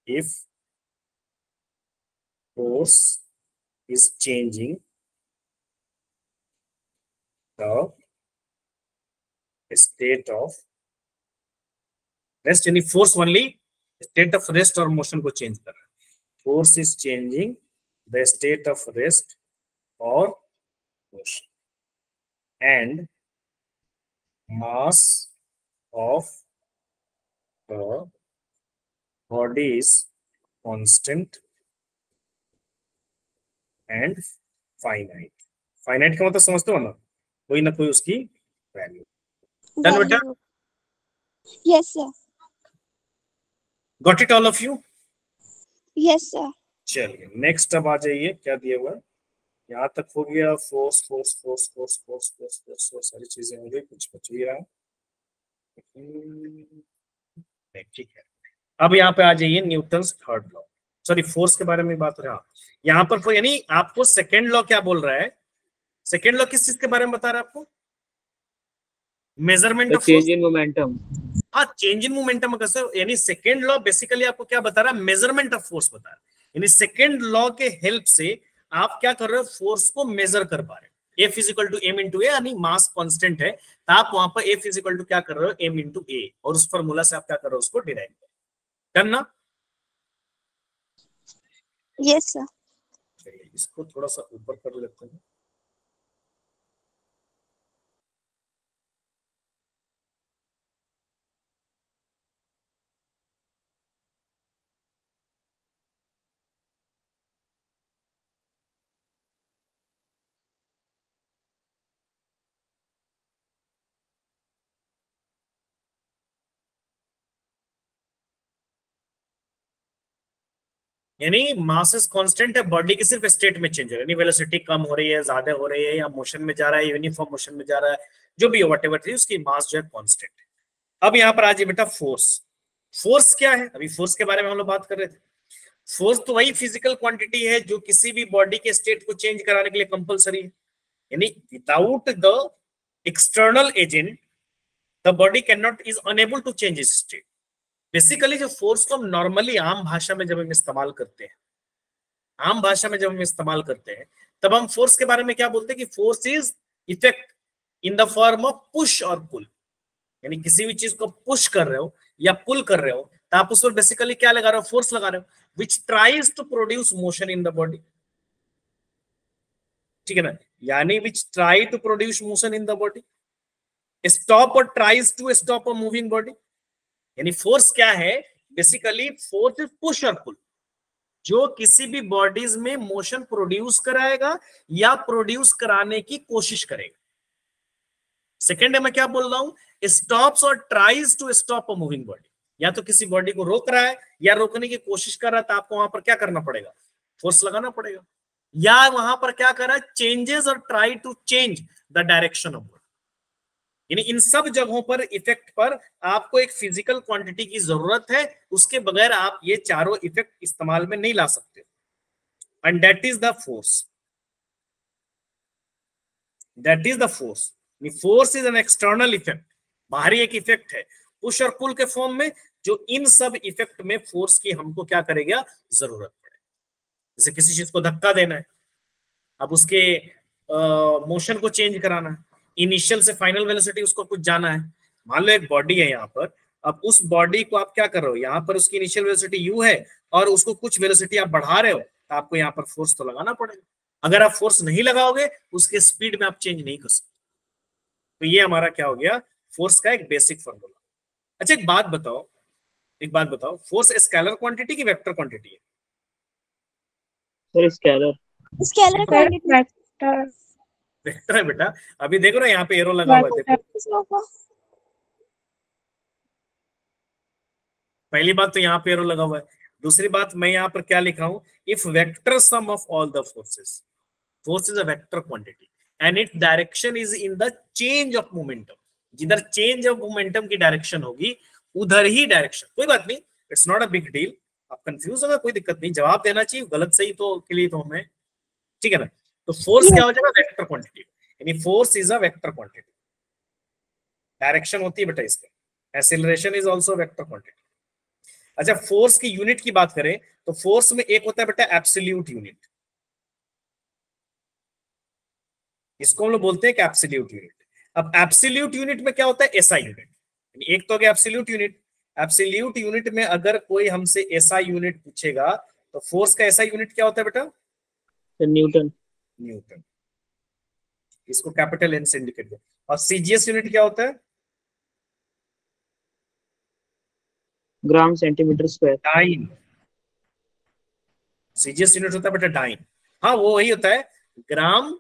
if force is changing the state of rest. यानी force only state of rest और motion को change कर रहा है. Force is changing the state of rest or motion, and mass of the body is constant and finite. Finite का मतलब समझते हो ना, कोई ना कोई उसकी वैल्यू. Done बेटा? Yes sir. Got it all of you? Yes sir. चलिए नेक्स्ट अब आ जाइए. क्या दिया हुआ है यहाँ तक हो गया. Force force force force force force force force सारी चीजें हो गई. कुछ बच भी रहा है. ठीक है. अब यहाँ पे आ जाइए Newton's third law. Sorry force के बारे में बात हो रहा है. यहाँ पर यानी आपको सेकेंड लॉ क्या बोल रहा है. सेकेंड लॉ किस चीज के बारे में बता रहा है आपको. Measurement of change in momentum. हाँ चेंज इन मोमेंटम कैसे. यानी सेकेंड लॉ बेसिकली आपको क्या बता रहा है. मेजरमेंट ऑफ फोर्स बता रहा है. यानी सेकेंड लॉ के हेल्प से आप क्या कर रहे हो. फोर्स को मेजर कर पा रहे हो. F is equal to M into a. यानी मास कांस्टेंट है तो आप वहां पर F इज इक्वल टू क्या कर रहे हो. एम इंटू ए. और उस फॉर्मूला से आप क्या कर रहे हो. उसको डिराइव करना. Yes sir. चलिए इसको थोड़ा सा ऊपर कर लेते हैं. यानी मास कांस्टेंट है. बॉडी की सिर्फ स्टेट में चेंज है. यानी वेलोसिटी कम हो रही है, ज्यादा हो रही है, या मोशन में जा रहा है, यूनिफॉर्म मोशन में जा रहा है, जो भी हो व्हाटएवर थी उसकी मास जो है कांस्टेंट है. अब यहाँ पर आ जाए बेटा फोर्स. फोर्स क्या है. अभी फोर्स के बारे में हम लोग बात कर रहे थे. फोर्स तो वही फिजिकल क्वांटिटी है जो किसी भी बॉडी के स्टेट को चेंज कराने के लिए कंपलसरी है. यानी without the external agent the body can not is unable to change its state. Basically जो फोर्स को हम नॉर्मली आम भाषा में जब हम इस्तेमाल करते हैं, आम भाषा में जब हम इस्तेमाल करते हैं तब हम फोर्स के बारे में क्या बोलते हैं कि force is effect in the form of push और पुल. यानी किसी भी चीज को पुश कर रहे हो या पुल कर रहे हो तो आप उस पर बेसिकली क्या लगा रहे हो. फोर्स लगा रहे हो which tries to produce motion in the body. ठीक है ना. यानी which try to produce motion in the body. Stop और tries to stop a moving body. यानी फोर्स क्या है. बेसिकली फोर्स इज पुश और पुल, जो किसी भी बॉडीज में मोशन प्रोड्यूस कराएगा या प्रोड्यूस कराने की कोशिश करेगा. सेकेंड है मैं क्या बोल रहा हूं. स्टॉप्स और tries to stop a moving body. या तो किसी बॉडी को रोक रहा है या रोकने की कोशिश कर रहा है तो आपको वहां पर क्या करना पड़ेगा. फोर्स लगाना पड़ेगा. या वहां पर क्या कर रहा है. चेंजेस और try to change the direction of body. यानी इन सब जगहों पर इफेक्ट पर आपको एक फिजिकल क्वांटिटी की जरूरत है. उसके बगैर आप ये चारों इफेक्ट इस्तेमाल में नहीं ला सकते. And that is the force. That is the force. Force is an external effect. बाहरी एक इफेक्ट है पुश और पुल के फॉर्म में, जो इन सब इफेक्ट में फोर्स की हमको क्या करेगा. जरूरत पड़े. जैसे किसी चीज को धक्का देना है, अब उसके मोशन को चेंज कराना है. इनिशियल से फाइनल वेलोसिटी उसको कुछ जाना है. मान लो एक बॉडी है यहाँ पर. अब उस बॉडी को आप क्या कर रहे हो. यहाँ पर उसकी इनिशियल वेलोसिटी यू है और उसको कुछ वेलोसिटी आप बढ़ा रहे हो तो आपको यहाँ पर फोर्स तो लगाना पड़ेगा. अगर आप फोर्स नहीं लगाओगे उसके स्पीड में आप चेंज नहीं कर सकते. तो ये हमारा क्या हो गया. फोर्स का एक बेसिक फॉर्मूला. अच्छा एक बात बताओ. फोर्स स्केलर क्वांटिटी की वेक्टर क्वांटिटी है. Sir scalar vector. वेक्टर है बेटा. अभी देखो ना यहाँ पे एरो लगा हुआ है. देखो पहली बात तो यहाँ पे एरो लगा हुआ है. दूसरी बात मैं यहाँ पर क्या लिखा हूं. If vector sum of all the forces. Force is a vector quantity and it direction is in the change of momentum. जिधर चेंज ऑफ मोमेंटम की डायरेक्शन होगी उधर ही डायरेक्शन. कोई बात नहीं. It's not a big deal. आप confuse होगा कोई दिक्कत नहीं. जवाब देना चाहिए. गलत सही तो के लिए तो हमें ठीक है ना. तो फोर्स क्या हो जाएगा. Vector quantity. यानी force is a vector quantity. Direction होती है बेटा इसका। Acceleration is also vector quantity. अच्छा, फोर्स की यूनिट की बात करें तो फोर्स में एक होता है बेटा एब्सोल्यूट यूनिट, इसको हम लोग बोलते हैं कि एब्सोल्यूट यूनिट। अब एब्सोल्यूट यूनिट में क्या होता है, एसआई यूनिट। एक तो हो गया एब्सोल्यूट यूनिट। एब्सोल्यूट यूनिट में अगर कोई हमसे एसआई यूनिट पूछेगा तो फोर्स का एसआई यूनिट क्या होता है बेटा, न्यूटन। न्यूटन, इसको कैपिटल एन से इंडिकेट करें। और सीजीएस यूनिट क्या होता है, gram centimetre square. Dyne. CGS unit होता है बेटा डाइन। हाँ वो वही होता है, ग्राम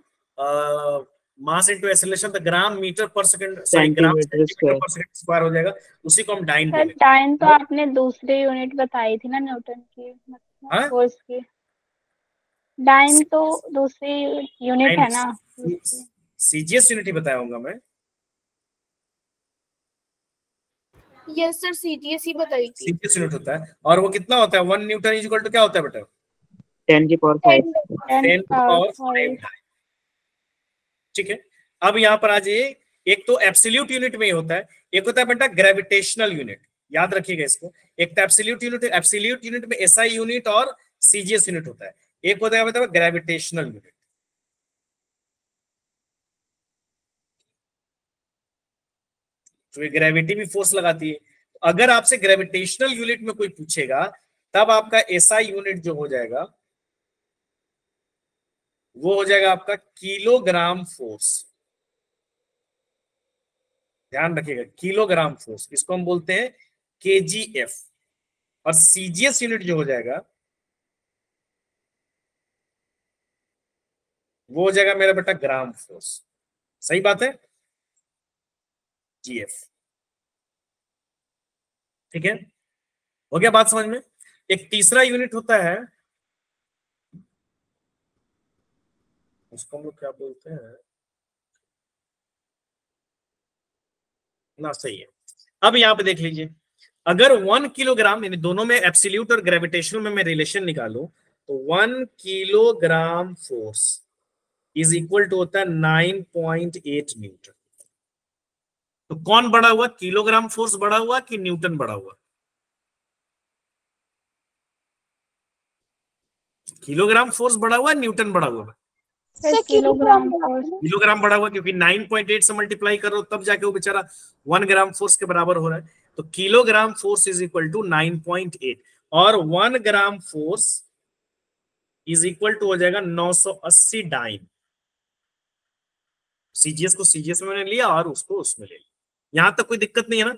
मास इनटू एक्सेलरेशन, तो ग्राम मीटर पर सेकंड, सॉरी ग्राम सेंटीमीटर पर सेकंड स्क्वायर हो जाएगा, उसी को हम डाइन बोलेंगे। डाइन तो आपने दूसरी यूनिट बताई थी ना न्यूटन की, मतलब फोर्स की। डाइन तो दूसरी यूनिट है ना। सीजीएस यूनिट ही बताया होगा मैं। यस सर, सीजीएस ही बताई थी। सीजीएस यूनिट होता है, और वो कितना होता है, 1 न्यूटन इज इक्वल टू क्या होता है बेटा, 10 की पावर 5। 10 पावर 5। ठीक है, अब यहाँ पर आ जाइए, एक तो एब्सोल्यूट यूनिट में ही होता है, एक होता है बेटा ग्रेविटेशनल यूनिट, याद रखिएगा इसको। एक तो एब्सोल्यूट यूनिट, एब्सोल्यूट यूनिट में एसआई यूनिट और सीजीएस यूनिट होता है, एक होता है मतलब ग्रेविटेशनल यूनिट। तो ग्रेविटी भी फोर्स लगाती है। अगर आपसे ग्रेविटेशनल यूनिट में कोई पूछेगा तब आपका एसआई यूनिट जो हो जाएगा वो हो जाएगा आपका किलोग्राम फोर्स। ध्यान रखिएगा, किलोग्राम फोर्स, इसको हम बोलते हैं केजीएफ। और सीजीएस यूनिट जो हो जाएगा वो हो जाएगा मेरा बेटा ग्राम फोर्स। सही बात है, जीएफ। ठीक है, हो गया बात समझ में। एक तीसरा यूनिट होता है, उसको हम लोग क्या बोलते हैं ना, सही है। अब यहां पे देख लीजिए, अगर 1 किलोग्राम, यानी दोनों में एब्सोल्यूट और ग्रेविटेशनल में मैं रिलेशन निकालूं तो 1 kilogram force is equal to होता है 9.8 न्यूटन। तो कौन बड़ा हुआ, किलोग्राम फोर्स बड़ा हुआ कि न्यूटन बड़ा हुआ? किलोग्राम फोर्स बड़ा हुआ, न्यूटन बड़ा हुआ? किलोग्राम बड़ा हुआ, क्योंकि 9.8 से मल्टीप्लाई करो तब जाके वो बेचारा 1 ग्राम फोर्स के बराबर हो रहा है। तो kilogram force is equal to 9.8, और 1 gram force is equal to हो जाएगा 980 डाइन। सीजीएस को सीजीएस में मैंने लिया और उसको उसमें ले लिया। यहां तक कोई दिक्कत नहीं है ना?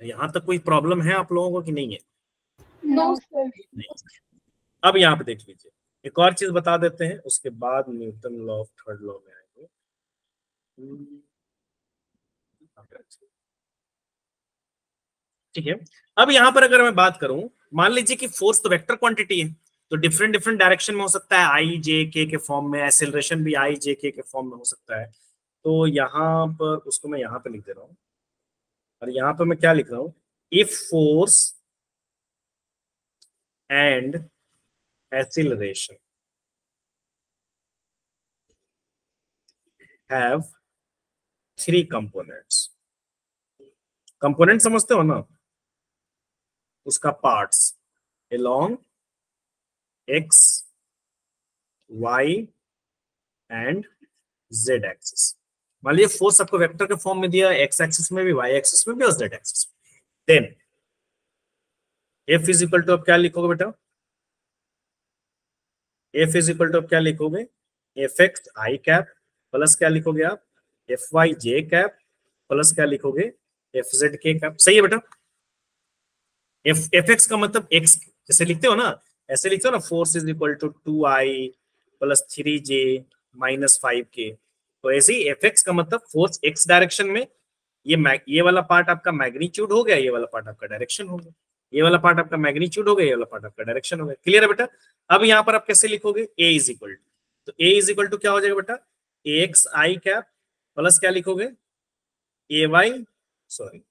यहां तक कोई प्रॉब्लम है आप लोगों को कि नहीं है? No sir. अब यहां पे देख लीजिए, एक और चीज बता देते हैं, उसके बाद Newton law of third law में आएंगे। ठीक है, अब यहां पर अगर मैं बात करूं, मान लीजिए कि फोर्स तो वेक्टर क्वांटिटी है, तो डिफरेंट डिफरेंट डायरेक्शन में हो सकता है, आई जे के के फॉर्म में, एक्सेलरेशन भी आई जे के फॉर्म में हो सकता है। तो यहां पर उसको मैं यहां पर लिख दे रहा हूं, और यहां पर मैं क्या लिख रहा हूं, if force and acceleration have 3 components. Component समझते हो ना, उसका parts along x, y and z axis. मान लीजिए फोर्स आपको वेक्टर के फॉर्म में दिया, x एक्सिस में भी, y एक्सिस में भी और z एक्सिस में। Then f is equal to, आप क्या लिखोगे बेटा, f इज इक्वल टू आप क्या लिखोगे, एफ एक्स आई कैप प्लस क्या लिखोगे आप, एफ वाई जे कैप प्लस क्या लिखोगे, एफ जेड के कैप। सही है बेटा? एफ एक्स का मतलब x जैसे लिखते हो ना, ऐसे लिखते हो ना, force is equal to 2i plus 3j minus 5k। तो ऐसे ही एफ एक्स का मतलब फोर्स x डायरेक्शन में, ये वाला पार्ट आपका मैग्नीट्यूड हो गया, ये वाला पार्ट आपका डायरेक्शन हो गया, ये वाला पार्ट आपका मैग्नीट्यूड हो गया, ये वाला पार्ट आपका डायरेक्शन हो गया। क्लियर है बेटा? अब यहाँ पर आप कैसे लिखोगे, a इज इक्वल टू, तो a इज इक्वल टू क्या हो जाएगा बेटा, ax i कैप प्लस क्या लिखोगे, ay, सॉरी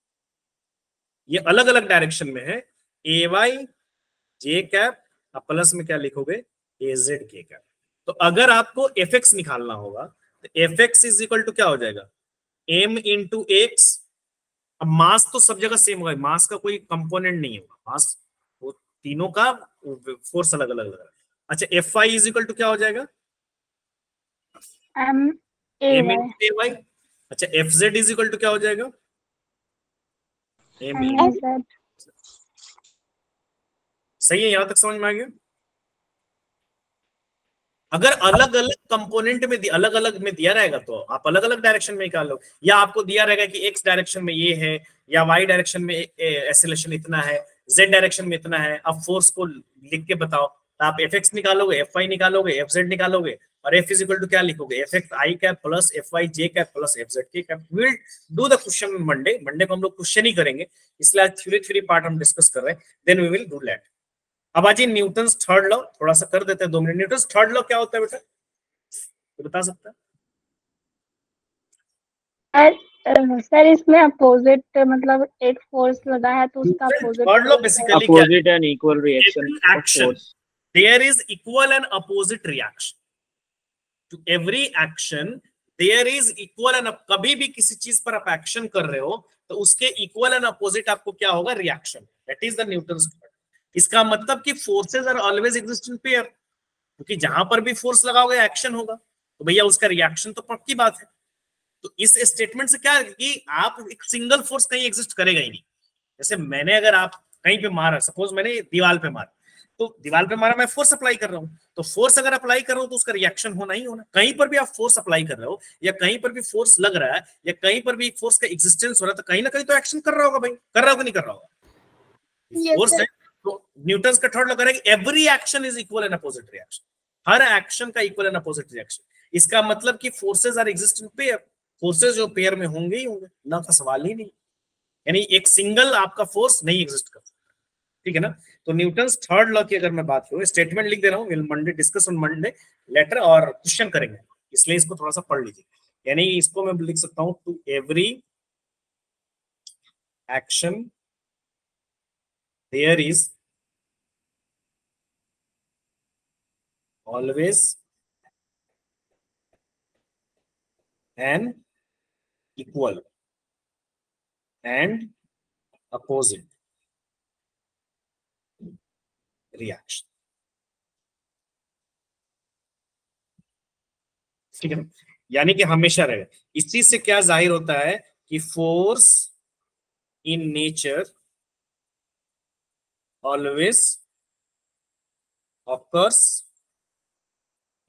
ये अलग अलग डायरेक्शन में है, ए वाई जे कैप, प्लस में क्या लिखोगे, ए जेड के कैप। तो अगर आपको एफ एक्स निकालना होगा तो F x is equal to क्या हो जाएगा, m इंटू एक्स। अब मास तो सब जगह सेम होगा, मास का कोई कंपोनेंट नहीं होगा, मास वो तीनों का फोर्स अलग अलग लग रहा है। अच्छा F I is equal to क्या हो जाएगा, M A m Y into A Y. अच्छा F Z is equal to क्या हो जाएगा, m एम इंटू। जेड। सही है, यहां तक समझ में आ गया। अगर अलग अलग कंपोनेंट में अलग अलग में दिया रहेगा तो आप अलग अलग डायरेक्शन में निकाल लो, या आपको दिया रहेगा कि एक्स डायरेक्शन में ये है, या वाई डायरेक्शन में एक्सेलरेशन इतना है, जेड डायरेक्शन में इतना है, आप फोर्स को लिख के बताओ, तो आप एफ एक्स निकालोगे, एफ आई निकालोगे, एफ जेड निकालोगे, और एफ इज इक्वल टू क्या लिखोगे, एफ एक्स आई कैप प्लस एफ वाई जे कैप प्लस एफ जेड के cap. Will do the question Monday, Monday को हम लोग क्वेश्चन ही करेंगे, इसलिए थ्योरी पार्ट हम डिस्कस कर रहे हैं, then we will do that. अब आज न्यूटन्स थर्ड लॉ थोड़ा सा कर देते हैं 2 मिनट। न्यूटन्स थर्ड लॉ क्या होता है बेटा, तो बता सकता है? सर इसमें अपोजिट, मतलब एक फोर्स लगा है तो उसका अपोजिट थर्ड लॉ बेसिकली क्या है, Opposite and equal reaction of action force. there is equal and opposite reaction to every action there is equal and कभी भी किसी चीज पर आप एक्शन कर रहे हो तो उसके इक्वल एंड अपोजिट आपको क्या होगा, reaction. That is the Newton's third. इसका मतलब कि forces are always exist in pair, क्योंकि जहां पर भी फोर्स लगाओगे एक्शन होगा, तो भैया उसका रिएक्शन तो पक्की बात है। तो इस स्टेटमेंट से क्या है कि आप एक सिंगल फोर्स कहीं एग्जिस्ट करेगा ही नहीं। जैसे मैंने अगर आप कहीं पे मारा, सपोज मैंने दीवार पे मारा, तो दीवार पे मारा, मैं फोर्स अप्लाई कर रहा हूं, तो फोर्स अगर अप्लाई कर रहा हूं तो उसका रिएक्शन होना ही होना। कहीं पर भी आप फोर्स अप्लाई कर रहे हो, या कहीं पर भी फोर्स लग रहा है, या कहीं पर भी फोर्स का एग्जिस्टेंस हो रहा है, तो कहीं ना कहीं तो एक्शन कर रहा होगा भाई, कर रहा होगा नहीं कर रहा होगा, फोर्स है। तो न्यूटन्स का थर्ड लॉ कह रहा है कि every action is equal and opposite reaction, हर एक्शन का इक्वल एंड अपोजिट रिएक्शन। इसका मतलब कि forces are exist in pair, forces जो पेयर में होंगे ही होंगे, ना का सवाल ही नहीं। यानी एक सिंगल आपका फोर्स नहीं एग्जिस्ट कर सकता, ठीक है ना। तो न्यूटन्स थर्ड लॉ की अगर मैं बात करूं, स्टेटमेंट लिख दे रहा हूं, will Monday discuss on Monday later, और क्वेश्चन करेंगे, इसलिए इसको थोड़ा सा पढ़ लीजिए। यानी इसको मैं लिख सकता हूं, to every action there is always an equal and opposite reaction, ठीक है ना। यानी कि हमेशा रहेगा। इस चीज से क्या जाहिर होता है कि force in nature always occurs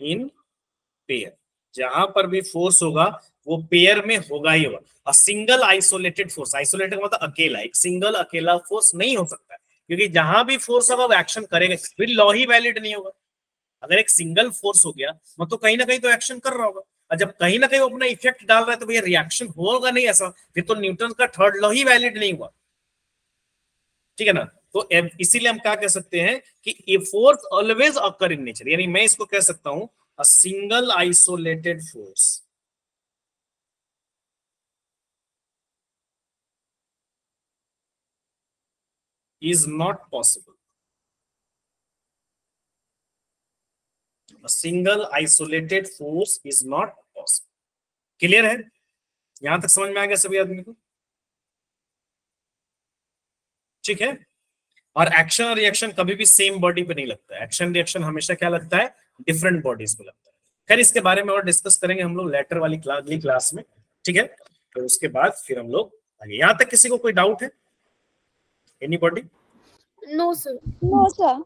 in pair, जहां पर भी फोर्स होगा वो पेयर में होगा ही होगा। A single isolated force, isolated मतलब अकेला, एक सिंगल अकेला फोर्स नहीं हो सकता है, क्योंकि जहां भी फोर्स होगा वो एक्शन करेगा, फिर लॉ ही वैलिड नहीं होगा। अगर एक सिंगल फोर्स हो गया मतलब कहीं ना कहीं तो एक्शन कर रहा होगा, और जब कहीं ना कहीं वो अपना इफेक्ट डाल रहा है तो भैया रिएक्शन होगा नहीं, ऐसा फिर तो न्यूटन का थर्ड लॉ ही वैलिड नहीं हुआ, ठीक है ना। तो इसीलिए हम क्या कह सकते हैं कि a force always occur in nature, यानी मैं इसको कह सकता हूं a single isolated force is not possible. A single isolated force is not possible. Clear है, यहां तक समझ में आ गया सभी आदमी को, ठीक है। और एक्शन और रिएक्शन कभी भी सेम बॉडी पे नहीं लगता है, एक्शन रिएक्शन हमेशा क्या लगता है, डिफरेंट बॉडीज पे लगता है। खैर इसके बारे में और डिस्कस करेंगे हम लोग लेटर वाली अगली क्लास में, ठीक है। तो उसके बाद फिर हम लोग आगे। यहां तक किसी को कोई डाउट है, anybody? No sir. No sir.